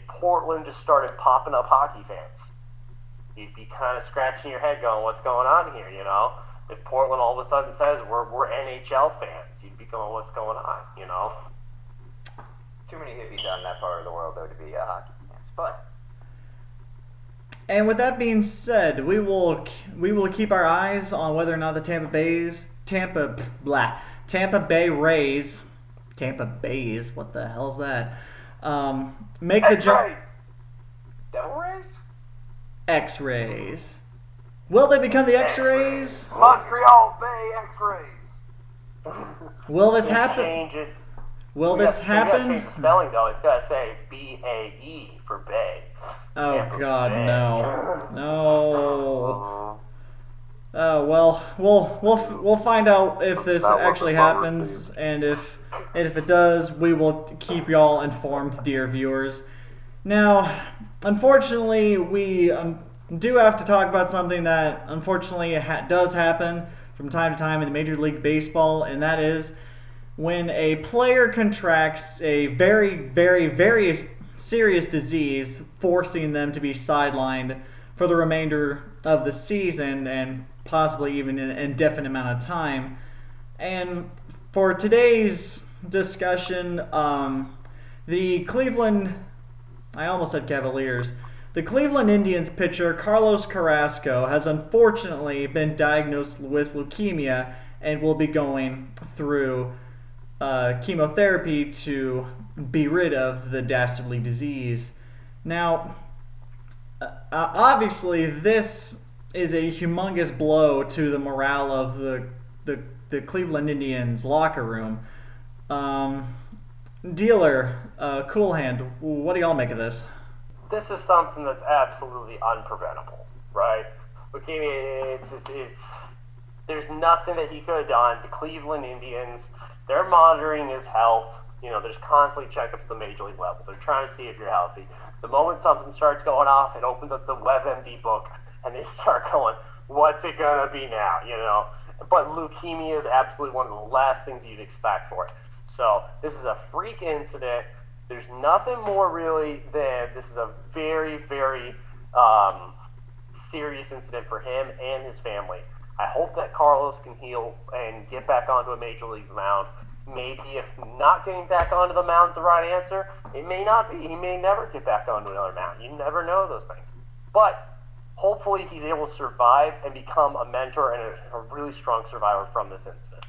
Portland just started popping up hockey fans. You'd be kind of scratching your head going, what's going on here, If Portland all of a sudden says we're NHL fans, you'd be going, what's going on, Too many hippies out in that part of the world, though, to be hockey fans. But and with that being said, we will keep our eyes on whether or not the Tampa Bays, what the hell's that? Make the jump. Devil Rays? X-Rays. Will they become the X-Rays? Montreal Bay X-Rays. Will this happen? Change it. Will this happen? You gotta change the spelling though. It's gotta say B-A-E for Bay. Oh God, Bay. no. Oh well, we'll find out if this actually happens, and if it does, we will keep y'all informed, dear viewers. Now, unfortunately, we do have to talk about something that unfortunately does happen from time to time in the Major League Baseball, and that is when a player contracts a very, very, very serious disease, forcing them to be sidelined for the remainder of the season and possibly even an indefinite amount of time. And for today's discussion, the Cleveland Indians pitcher Carlos Carrasco has unfortunately been diagnosed with leukemia and will be going through chemotherapy to be rid of the dastardly disease. Now, obviously, this is a humongous blow to the morale of the Cleveland Indians locker room. Dealer, Coolhand, what do y'all make of this? This is something that's absolutely unpreventable, right? Okay, there's nothing that he could have done. The Cleveland Indians, they're monitoring his health. There's constantly checkups at the major league level. They're trying to see if you're healthy. The moment something starts going off, it opens up the WebMD book, and they start going, what's it going to be now, But leukemia is absolutely one of the last things you'd expect for it. So this is a freak incident. There's nothing more really than this is a very, very serious incident for him and his family. I hope that Carlos can heal and get back onto a major league mound. Maybe if not getting back onto the mound's the right answer, it may not be. He may never get back onto another mound. You never know those things. But hopefully he's able to survive and become a mentor and a really strong survivor from this incident.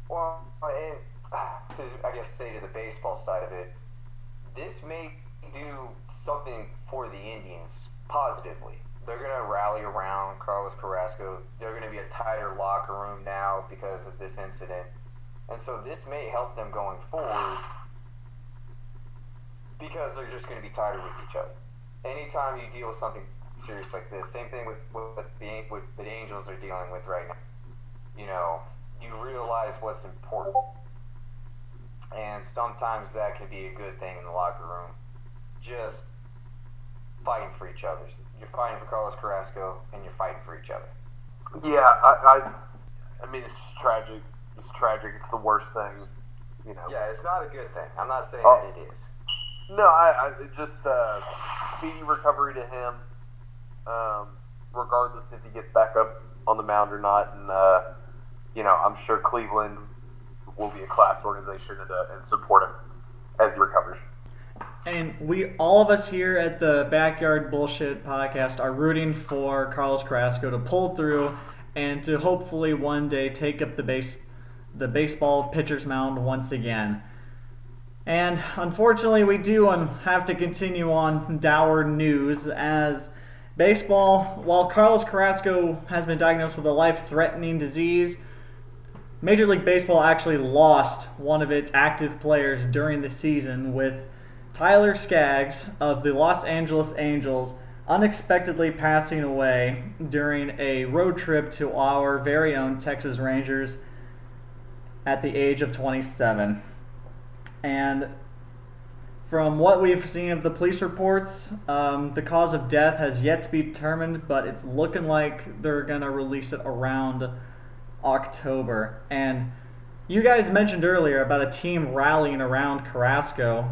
Well, and to, I guess, say to the baseball side of it, this may do something for the Indians positively. They're going to rally around Carlos Carrasco. They're going to be a tighter locker room now because of this incident. And so this may help them going forward because they're just going to be tighter with each other. Anytime you deal with something serious like this, same thing with what the Angels are dealing with right now. You realize what's important. And sometimes that can be a good thing in the locker room. Just fighting for each other. You're fighting for Carlos Carrasco, and you're fighting for each other. Yeah, I mean, it's just tragic. It's tragic. It's the worst thing, Yeah, it's not a good thing. I'm not saying that it is. No, I just speedy recovery to him, regardless if he gets back up on the mound or not. And I'm sure Cleveland will be a class organization and support him as he recovers. And all of us here at the Backyard Bullshit podcast are rooting for Carlos Carrasco to pull through and to hopefully one day take up the baseball pitcher's mound once again. And unfortunately, we do have to continue on dour news as baseball, while Carlos Carrasco has been diagnosed with a life-threatening disease, Major League Baseball actually lost one of its active players during the season, with Tyler Skaggs of the Los Angeles Angels unexpectedly passing away during a road trip to our very own Texas Rangers at the age of 27. And from what we've seen of the police reports, the cause of death has yet to be determined, but it's looking like they're going to release it around October. And you guys mentioned earlier about a team rallying around Carrasco.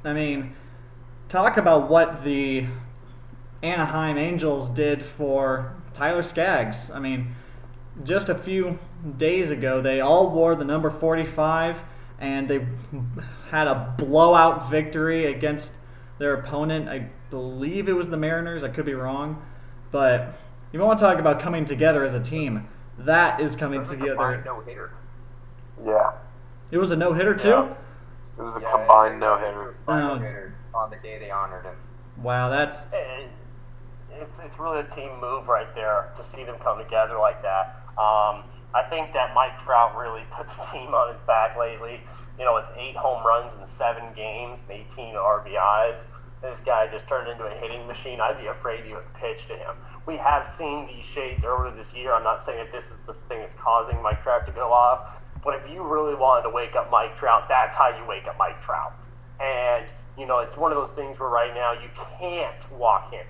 I mean, talk about what the Anaheim Angels did for Tyler Skaggs. I mean, just a few days ago, they all wore the number 45, and they had a blowout victory against their opponent. I believe it was the Mariners. I could be wrong. But you want to talk about coming together as a team. That is coming together. No-hitter. Yeah. It was a no-hitter, too? Yeah. It was a combined no-hitter. On the day they honored him. Wow, that's... It's really a team move right there to see them come together like that. I think that Mike Trout really put the team on his back lately. With 8 home runs in 7 games and 18 RBIs, this guy just turned into a hitting machine. I'd be afraid to even pitch to him. We have seen these shades earlier this year. I'm not saying that this is the thing that's causing Mike Trout to go off, but if you really wanted to wake up Mike Trout, that's how you wake up Mike Trout. And, it's one of those things where right now you can't walk him.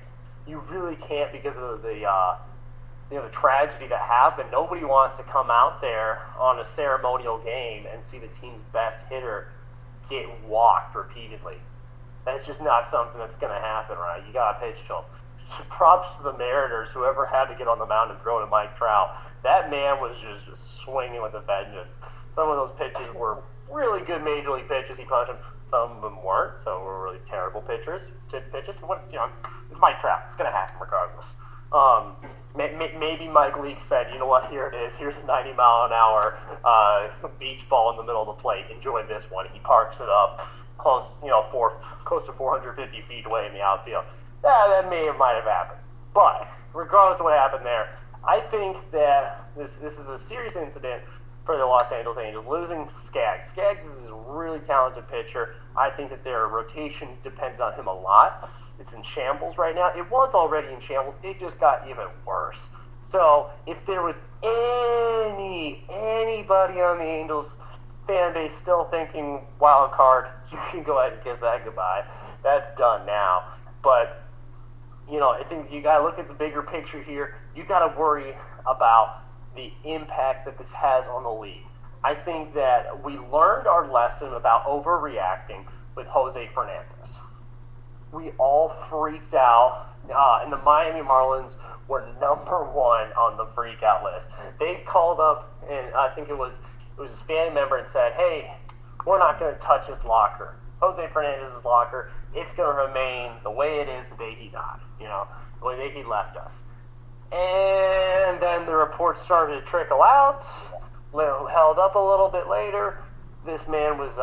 You really can't because of the tragedy that happened. Nobody wants to come out there on a ceremonial game and see the team's best hitter get walked repeatedly. That's just not something that's going to happen, right? You got to pitch to him. Props to the Mariners, whoever had to get on the mound and throw to Mike Trout. That man was just swinging with a vengeance. Some of those pitches were really good major league pitches. He punched them. Some of them weren't. Some were really terrible pitches. It's Mike Trout. It's going to happen regardless. Maybe Mike Leake said, you know what, here it is. Here's a 90-mile-an-hour beach ball in the middle of the plate. Enjoy this one. He parks it up close to 450 feet away in the outfield. That might have happened. But regardless of what happened there, I think that this is a serious incident for the Los Angeles Angels, losing Skaggs. Skaggs is a really talented pitcher. I think that their rotation depended on him a lot. It's in shambles right now. It was already in shambles. It just got even worse. So if there was anybody on the Angels fan base still thinking wild card, you can go ahead and kiss that goodbye. That's done now. But, I think you got to look at the bigger picture here. You got to worry about the impact that this has on the league. I think that we learned our lesson about overreacting with Jose Fernandez. We all freaked out, and the Miami Marlins were number one on the freak out list. They called up, and I think it was a family member, and said, "Hey, we're not going to touch his locker, Jose Fernandez's locker. It's going to remain the way it is the day he died. The way he left us." And then the reports started to trickle out, held up a little bit later. This man was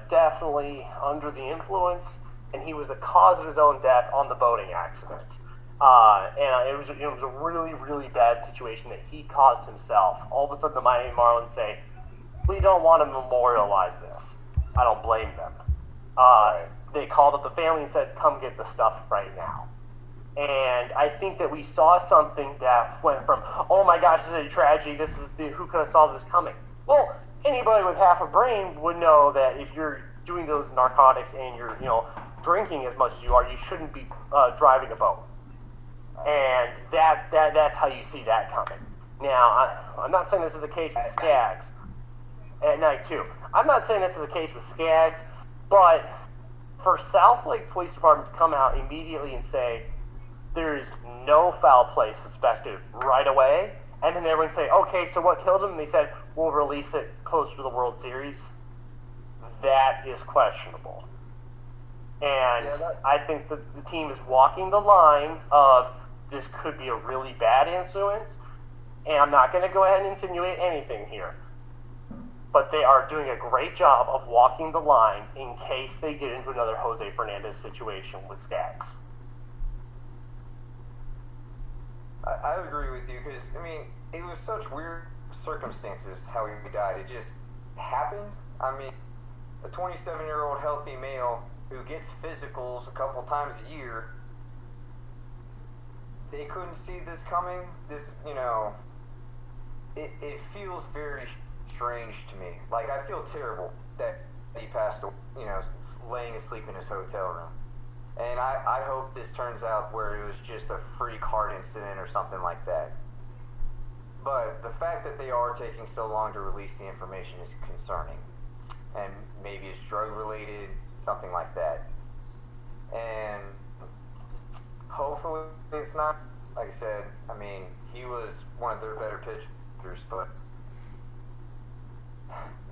definitely under the influence, and he was the cause of his own death on the boating accident. And it was a really, really bad situation that he caused himself. All of a sudden, the Miami Marlins say, "We don't want to memorialize this." I don't blame them. They called up the family and said, "Come get the stuff right now." And I think that we saw something that went from, "Oh my gosh, this is a tragedy. Who could have saw this coming?" Well, anybody with half a brain would know that if you're doing those narcotics and you're, drinking as much as you are, you shouldn't be driving a boat. And that's how you see that coming. Now, I'm not saying this is the case with Skaggs at night too. I'm not saying this is the case with Skaggs, but for South Lake Police Department to come out immediately and say there is no foul play suspected right away, and then everyone say, "Okay, so what killed him?" And they said, "We'll release it closer to the World Series." That is questionable. And I think that the team is walking the line of this could be a really bad influence, and I'm not going to go ahead and insinuate anything here. But they are doing a great job of walking the line in case they get into another Jose Fernandez situation with Skaggs. I agree with you because, it was such weird circumstances how he died. It just happened. A 27-year-old healthy male who gets physicals a couple times a year, they couldn't see this coming. It feels very strange to me. Like, I feel terrible that he passed away, laying asleep in his hotel room. And I hope this turns out where it was just a freak heart incident or something like that. But the fact that they are taking so long to release the information is concerning. And maybe it's drug related, something like that. And hopefully it's not. Like I said, he was one of their better pitchers, but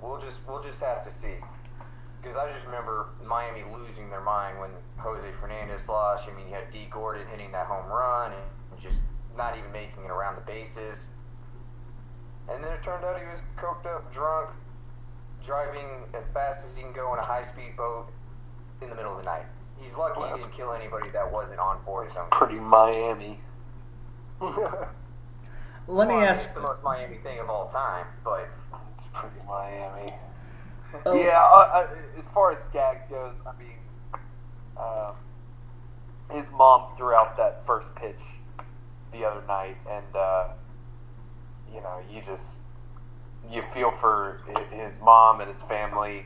we'll just have to see. Because I just remember Miami losing their mind when Jose Fernandez lost. You had D. Gordon hitting that home run and just not even making it around the bases. And then it turned out he was coked up, drunk, driving as fast as he can go in a high-speed boat in the middle of the night. He's lucky he didn't kill anybody that wasn't on board his own. Pretty Miami. Let me ask. It's the most Miami thing of all time, but It's pretty Miami. Oh. Yeah, as far as Skaggs goes, his mom threw out that first pitch the other night, and you feel for his mom and his family,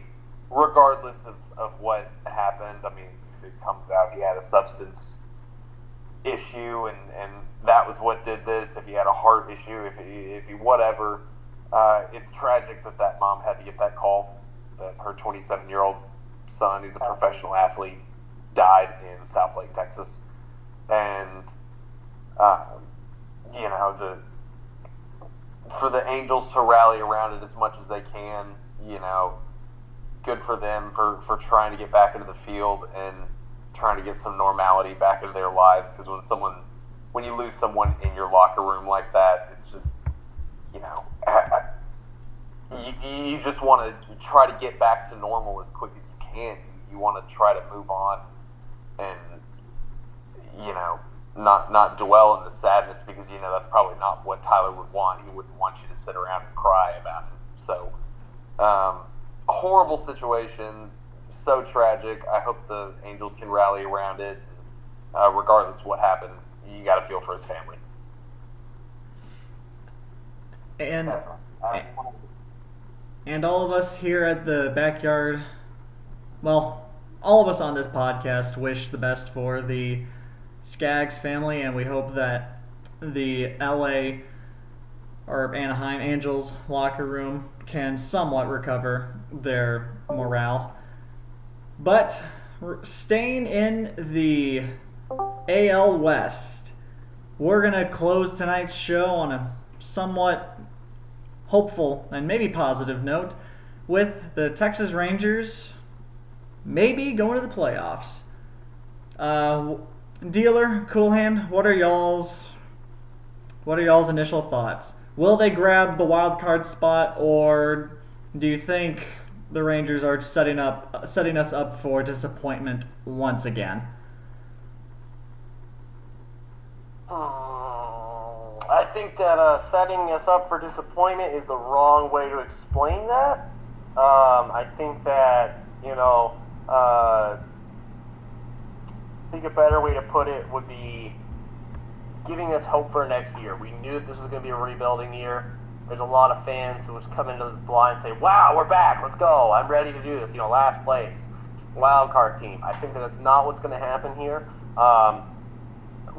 regardless of what happened. If it comes out he had a substance issue and that was what did this, if he had a heart issue, if he whatever, it's tragic that mom had to get that call that her 27-year-old son, who's a professional athlete, died in South Lake, Texas. And for the Angels to rally around it as much as they can, good for them for trying to get back into the field and trying to get some normality back into their lives. Because when you lose someone in your locker room like that, it's just, you just want to try to get back to normal as quick as you can. You want to try to move on and, not dwell in the sadness, because that's probably not what Tyler would want. He wouldn't want you to sit around and cry about it. So, a horrible situation, so tragic. I hope the Angels can rally around it. Regardless of what happened, you got to feel for his family. And all of us here at the backyard, well, all of us on this podcast wish the best for the Skaggs family, and we hope that the LA or Anaheim Angels locker room can somewhat recover their morale. But staying in the AL West, we're going to close tonight's show on a somewhat hopeful and maybe positive note with the Texas Rangers maybe going to the playoffs. Dealer, Coolhand, what are y'all's initial thoughts? Will they grab the wild card spot, or do you think the Rangers are setting us up for disappointment once again? I think that setting us up for disappointment is the wrong way to explain that. I think that, I think a better way to put it would be giving us hope for next year. We knew that this was going to be a rebuilding year. There's a lot of fans who was coming into this blind and say, wow, we're back, let's go, I'm ready to do this, last place, wild card team. I think that that's not what's going to happen here.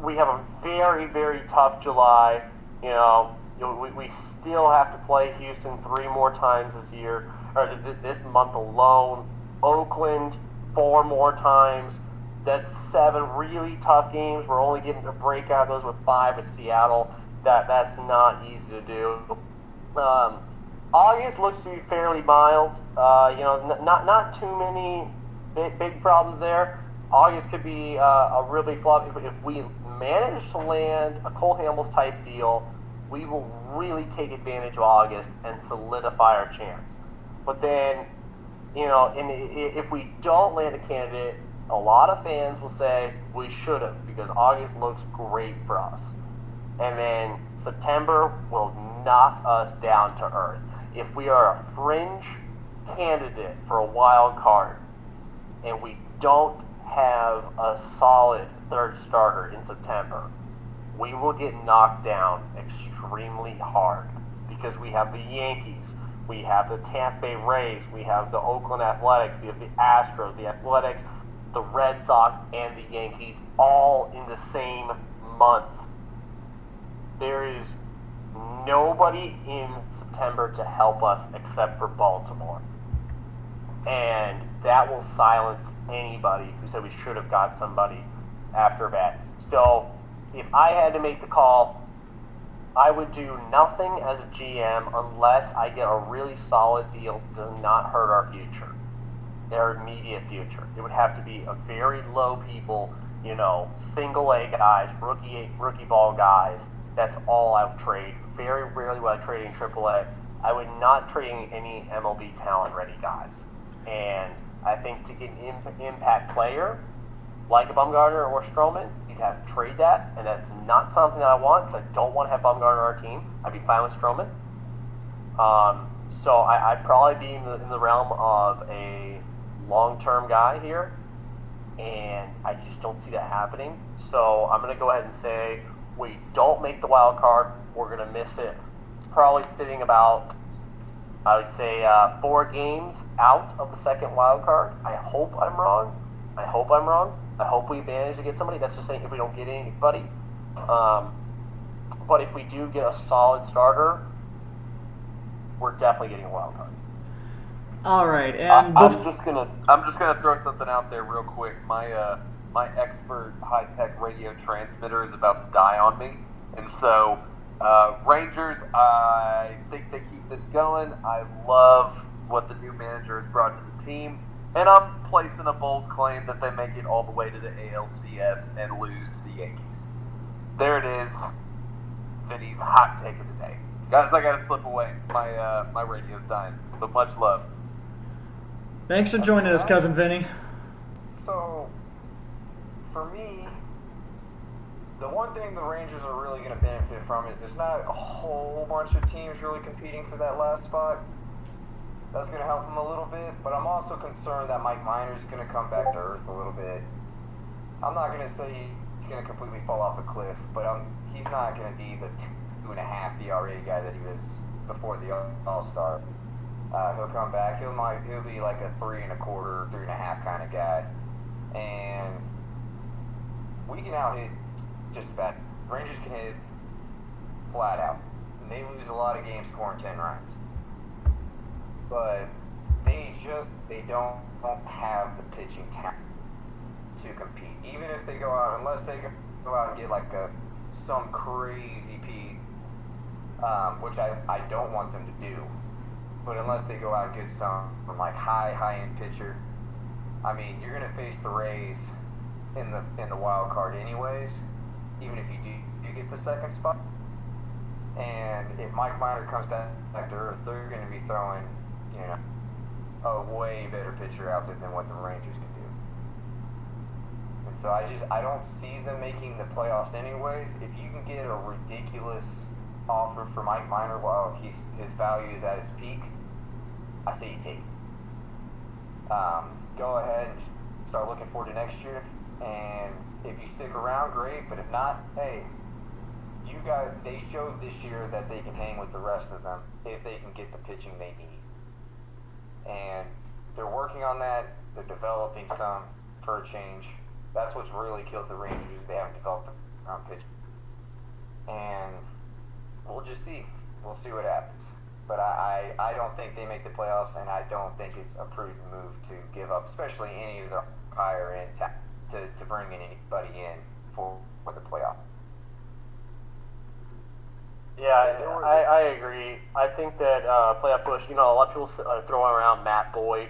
We have a very, very tough July. We still have to play Houston 3 more times this year, or this month alone. Oakland 4 more times. That's 7 really tough games. We're only getting a break out of those with 5 with Seattle. That's not easy to do. August looks to be fairly mild. Not too many big problems there. August could be a real big flop if we manage to land a Cole Hamels type deal. We will really take advantage of August and solidify our chance. But then, if we don't land a candidate, a lot of fans will say we should have, because August looks great for us. And then September will knock us down to earth. If we are a fringe candidate for a wild card and we don't have a solid third starter in September, we will get knocked down extremely hard, because we have the Yankees, we have the Tampa Bay Rays, we have the Oakland Athletics, we have the Astros, the Athletics, the Red Sox, and the Yankees all in the same month. There is nobody in September to help us except for Baltimore. And that will silence anybody who said we should have got somebody after that. So if I had to make the call, I would do nothing as a GM unless I get a really solid deal that does not hurt our future, our immediate future. It would have to be a very low people, single A guys, rookie ball guys. That's all I would trade. Very rarely would I trade in AAA. I would not trade any MLB talent-ready guys. And I think to get an impact player like a Bumgarner or Stroman, you'd have to trade that, and that's not something that I want, because I don't want to have Bumgarner on our team. I'd be fine with Stroman. So I'd probably be in the realm of a long-term guy here, and I just don't see that happening. So I'm going to go ahead and say we don't make the wild card. We're going to miss it. Probably sitting about, I would say, 4 games out of the second wild card. I hope I'm wrong. I hope we manage to get somebody. That's just saying if we don't get anybody. But if we do get a solid starter, we're definitely getting a wild card. All right, and I'm just gonna throw something out there real quick. My expert high-tech radio transmitter is about to die on me, and so Rangers, I think they keep this going. I love what the new manager has brought to the team, and I'm placing a bold claim that they make it all the way to the ALCS and lose to the Yankees. There it is, Vinny's hot take of the day. Guys, I gotta slip away. My radio's dying, but much love. Thanks for joining us, Cousin Vinny. So, for me, The one thing the Rangers are really going to benefit from is there's not a whole bunch of teams really competing for that last spot. That's going to help them a little bit, but I'm also concerned that Mike Minor's going to come back to earth a little bit. I'm not going to say he's going to completely fall off a cliff, but he's not going to be the 2.5 ERA guy that he was before the All-Star. He'll come back. He'll be like a 3.25, 3.5 kind of guy, and we can out hit just about. Rangers can hit flat out, and they lose a lot of games scoring 10 runs. But they don't have the pitching talent to compete. Even if they go out, unless they go out and get like some crazy piece, which I don't want them to do. But unless they go out and get some like high-end pitcher, I mean, you're gonna face the Rays in the wild card anyways, even if you do get the second spot. And if Mike Minor comes back to earth, they're gonna be throwing, a way better pitcher out there than what the Rangers can do. And so I don't see them making the playoffs anyways. If you can get a ridiculous offer for Mike Minor while his value is at its peak, I say you take it. Go ahead and start looking forward to next year. And if you stick around, great. But if not, hey, they showed this year that they can hang with the rest of them if they can get the pitching they need. And they're working on that. They're developing some for a change. That's what's really killed the Rangers. They haven't developed around pitching. And we'll just see. We'll see what happens. But I don't think they make the playoffs, and I don't think it's a prudent move to give up, especially any of their higher end to bring in anybody in for the playoff. Yeah, I agree. I think that playoff push, a lot of people throw around Matt Boyd.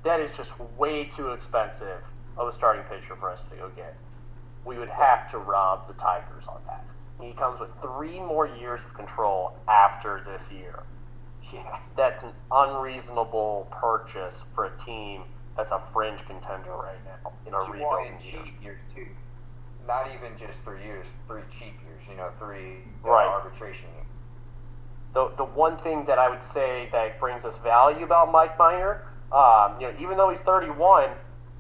That is just way too expensive of a starting pitcher for us to go get. We would have to rob the Tigers on that. He comes with 3 more years of control after this year. Yeah. That's an unreasonable purchase for a team that's a fringe contender right now in a rebuilding year. Cheap years too. Not even just 3 years, 3 cheap years. 3 right. Arbitration years. The one thing that I would say that brings us value about Mike Minor, even though he's 31,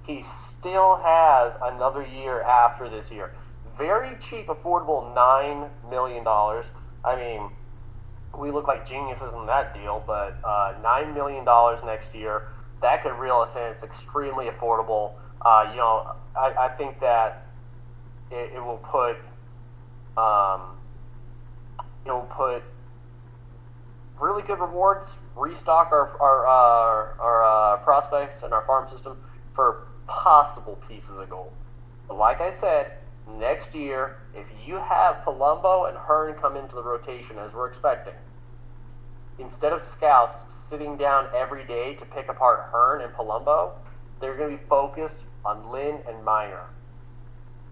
he still has another year after this year. Very cheap, affordable, $9 million. I mean, we look like geniuses in that deal, but $9 million next year, that could reel us in. It's extremely affordable. I think that it will put really good rewards, restock our prospects and our farm system for possible pieces of gold. But like I said, next year, if you have Palumbo and Hearn come into the rotation as we're expecting, instead of scouts sitting down every day to pick apart Hearn and Palumbo, they're going to be focused on Lynn and Minor,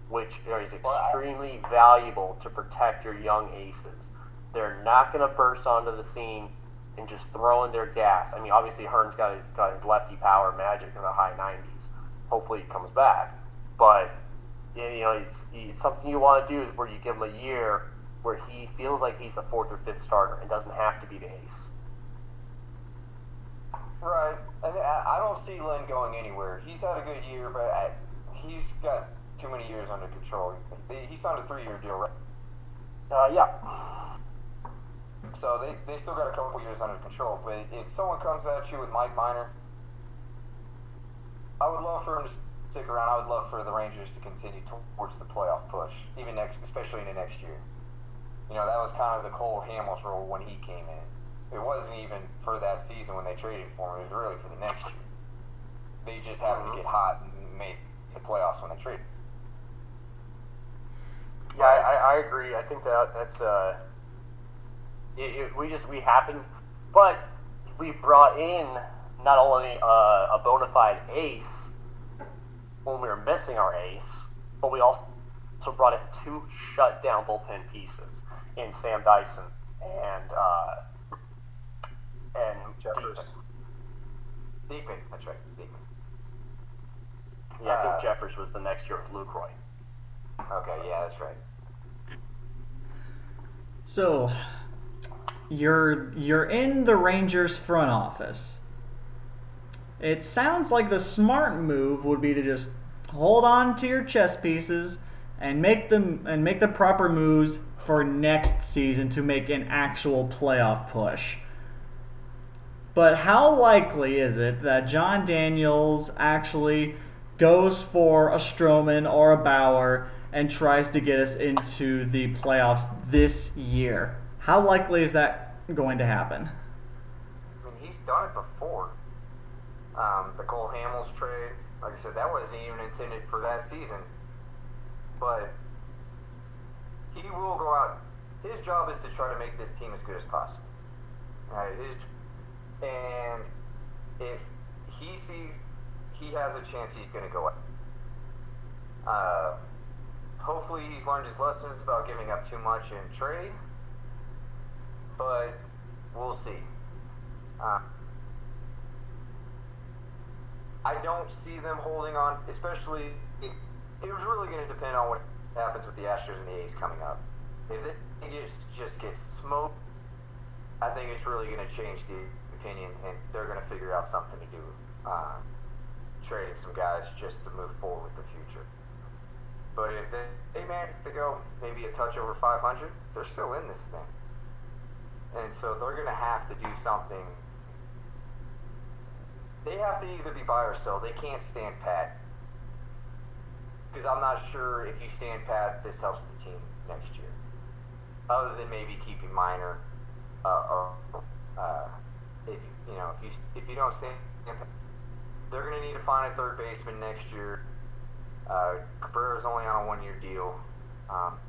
which is extremely valuable to protect your young aces. They're not going to burst onto the scene and just throw in their gas. I mean, obviously Hearn's got his lefty power magic in the high 90s. Hopefully he comes back. But it's something you want to do is where you give him a year where he feels like he's the 4th or 5th starter and doesn't have to be the ace. Right. And I don't see Lynn going anywhere. He's had a good year, but he's got too many years under control. He signed a 3-year deal, right? Yeah. So they still got a couple years under control. But if someone comes at you with Mike Minor, I would love for him to stick around. I would love for the Rangers to continue towards the playoff push, especially in the next year. That was kind of the Cole Hamels role when he came in. It wasn't even for that season when they traded for him. It was really for the next year. They just happened to get hot and made the playoffs when they traded. Yeah, I agree. I think that's we happened, but we brought in not only a bona fide ace when we were missing our ace, but we also brought in 2 shutdown bullpen pieces in Sam Dyson and Jeffers. Diekman. That's right, Diekman. Yeah, I think Jeffers was the next year with Lucroy. Okay, yeah, that's right. So, you're in the Rangers front office. It sounds like the smart move would be to just hold on to your chess pieces and make the proper moves for next season to make an actual playoff push. But how likely is it that John Daniels actually goes for a Stroman or a Bauer and tries to get us into the playoffs this year? How likely is that going to happen? I mean, he's done it before. The Cole Hamels trade, like I said, that wasn't even intended for that season. But he will go out. His job is to try to make this team as good as possible. Right? And if he sees he has a chance, he's going to go out. Hopefully he's learned his lessons about giving up too much in trade. But we'll see. I don't see them holding on, especially, it was really going to depend on what happens with the Astros and the A's coming up. If they just get smoked, I think it's really going to change the opinion, and they're going to figure out something to do, trading some guys just to move forward with the future. But if they manage to go maybe a touch over 500, they're still in this thing. And so they're going to have to do something. They have to either be buy or sell. They can't stand pat. Because I'm not sure if you stand pat, this helps the team next year. Other than maybe keeping Minor, if you don't stand pat, they're going to need to find a third baseman next year. Cabrera's only on a one-year deal.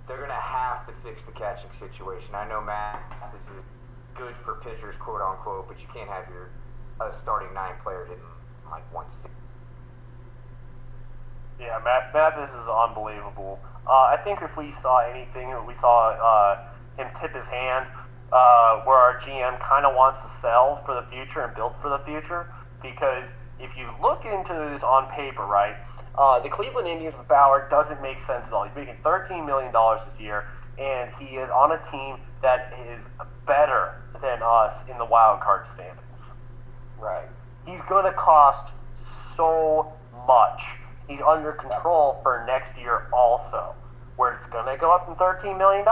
They're going to have to fix the catching situation. I know, Matt, this is good for pitchers, quote unquote, but you can't have your starting 9 player hitting like 160. Yeah, Mathis is unbelievable. I think if we saw anything, we saw him tip his hand, where our GM kind of wants to sell for the future and build for the future. Because if you look into this on paper, right, the Cleveland Indians with Bauer doesn't make sense at all. He's making $13 million this year, and he is on a team that is better than us in the wild card standings. Right. He's going to cost so much. He's under control for next year also, where it's going to go up from $13 million.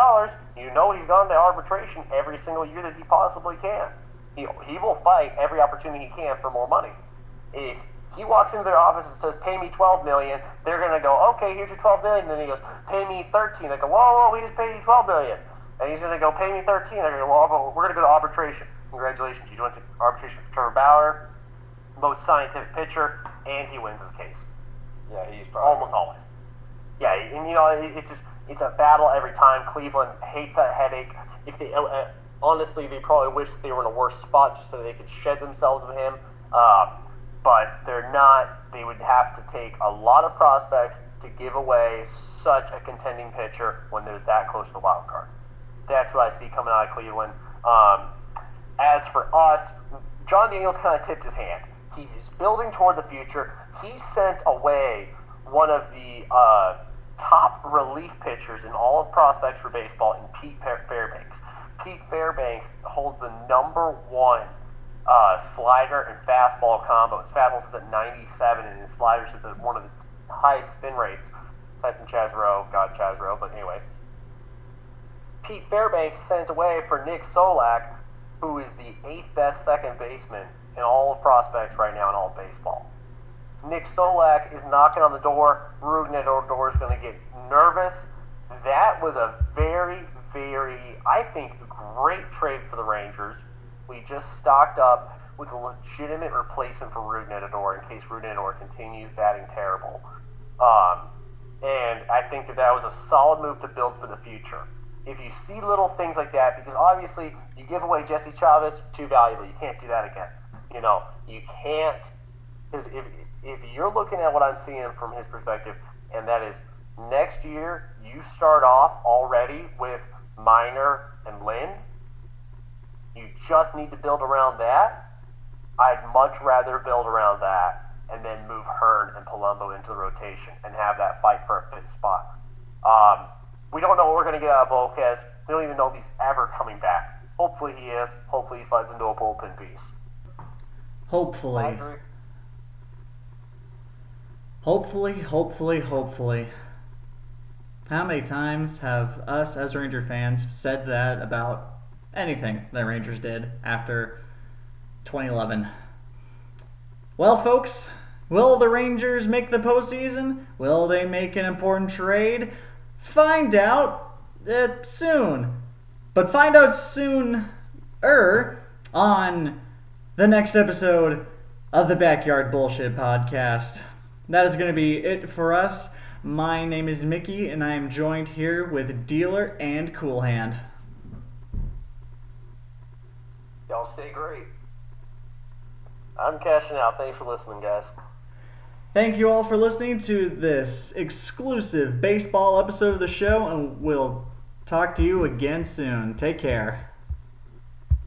You know he's gone to arbitration every single year that he possibly can. He will fight every opportunity he can for more money. If he walks into their office and says, pay me $12 million, they're going to go, okay, here's your $12 million. Then he goes, pay me $13. They go, whoa, we just paid you $12 million. And he's going to go, pay me $13. They're going to go, well, we're going to go to arbitration. Congratulations, you went to arbitration for Trevor Bauer, most scientific pitcher, and he wins his case. Yeah, he's probably almost always. Yeah, and it's a battle every time. Cleveland hates that headache. If they honestly, they probably wish they were in a worse spot just so they could shed themselves of him. But they're not. They would have to take a lot of prospects to give away such a contending pitcher when they're that close to the wild card. That's what I see coming out of Cleveland. As for us, John Daniels kind of tipped his hand. He's building toward the future. He sent away one of the top relief pitchers in all of prospects for baseball in Pete Fairbanks. Pete Fairbanks holds the number 1 slider and fastball combo. His fastball sits at 97, and his slider sits at one of the highest spin rates, aside from Chaz Rowe, but anyway. Pete Fairbanks sent away for Nick Solak, who is the 8th best second baseman in all of prospects right now in all of baseball. Nick Solak is knocking on the door. Rougned Odor is going to get nervous. That was a very, very, I think, great trade for the Rangers. We just stocked up with a legitimate replacement for Rougned Odor in case Rougned Odor continues batting terrible. And I think that was a solid move to build for the future. If you see little things like that, because obviously you give away Jesse Chavez, too valuable. You can't do that again. You can't, because if you're looking at what I'm seeing from his perspective, and that is next year you start off already with Minor and Lynn, you just need to build around that. I'd much rather build around that and then move Hearn and Palumbo into the rotation and have that fight for a 5th spot. We don't know what we're going to get out of Volquez. We don't even know if he's ever coming back. Hopefully he is. Hopefully he slides into a bullpen piece. Hopefully. I agree. Hopefully. How many times have us as Ranger fans said that about anything the Rangers did after 2011? Well, folks, will the Rangers make the postseason? Will they make an important trade? Find out soon. But find out sooner on the next episode of the Backyard Bullshit Podcast. That is going to be it for us. My name is Mickey, and I am joined here with Dealer and Coolhand. Y'all stay great. I'm cashing out. Thanks for listening, guys. Thank you all for listening to this exclusive baseball episode of the show, and we'll talk to you again soon. Take care.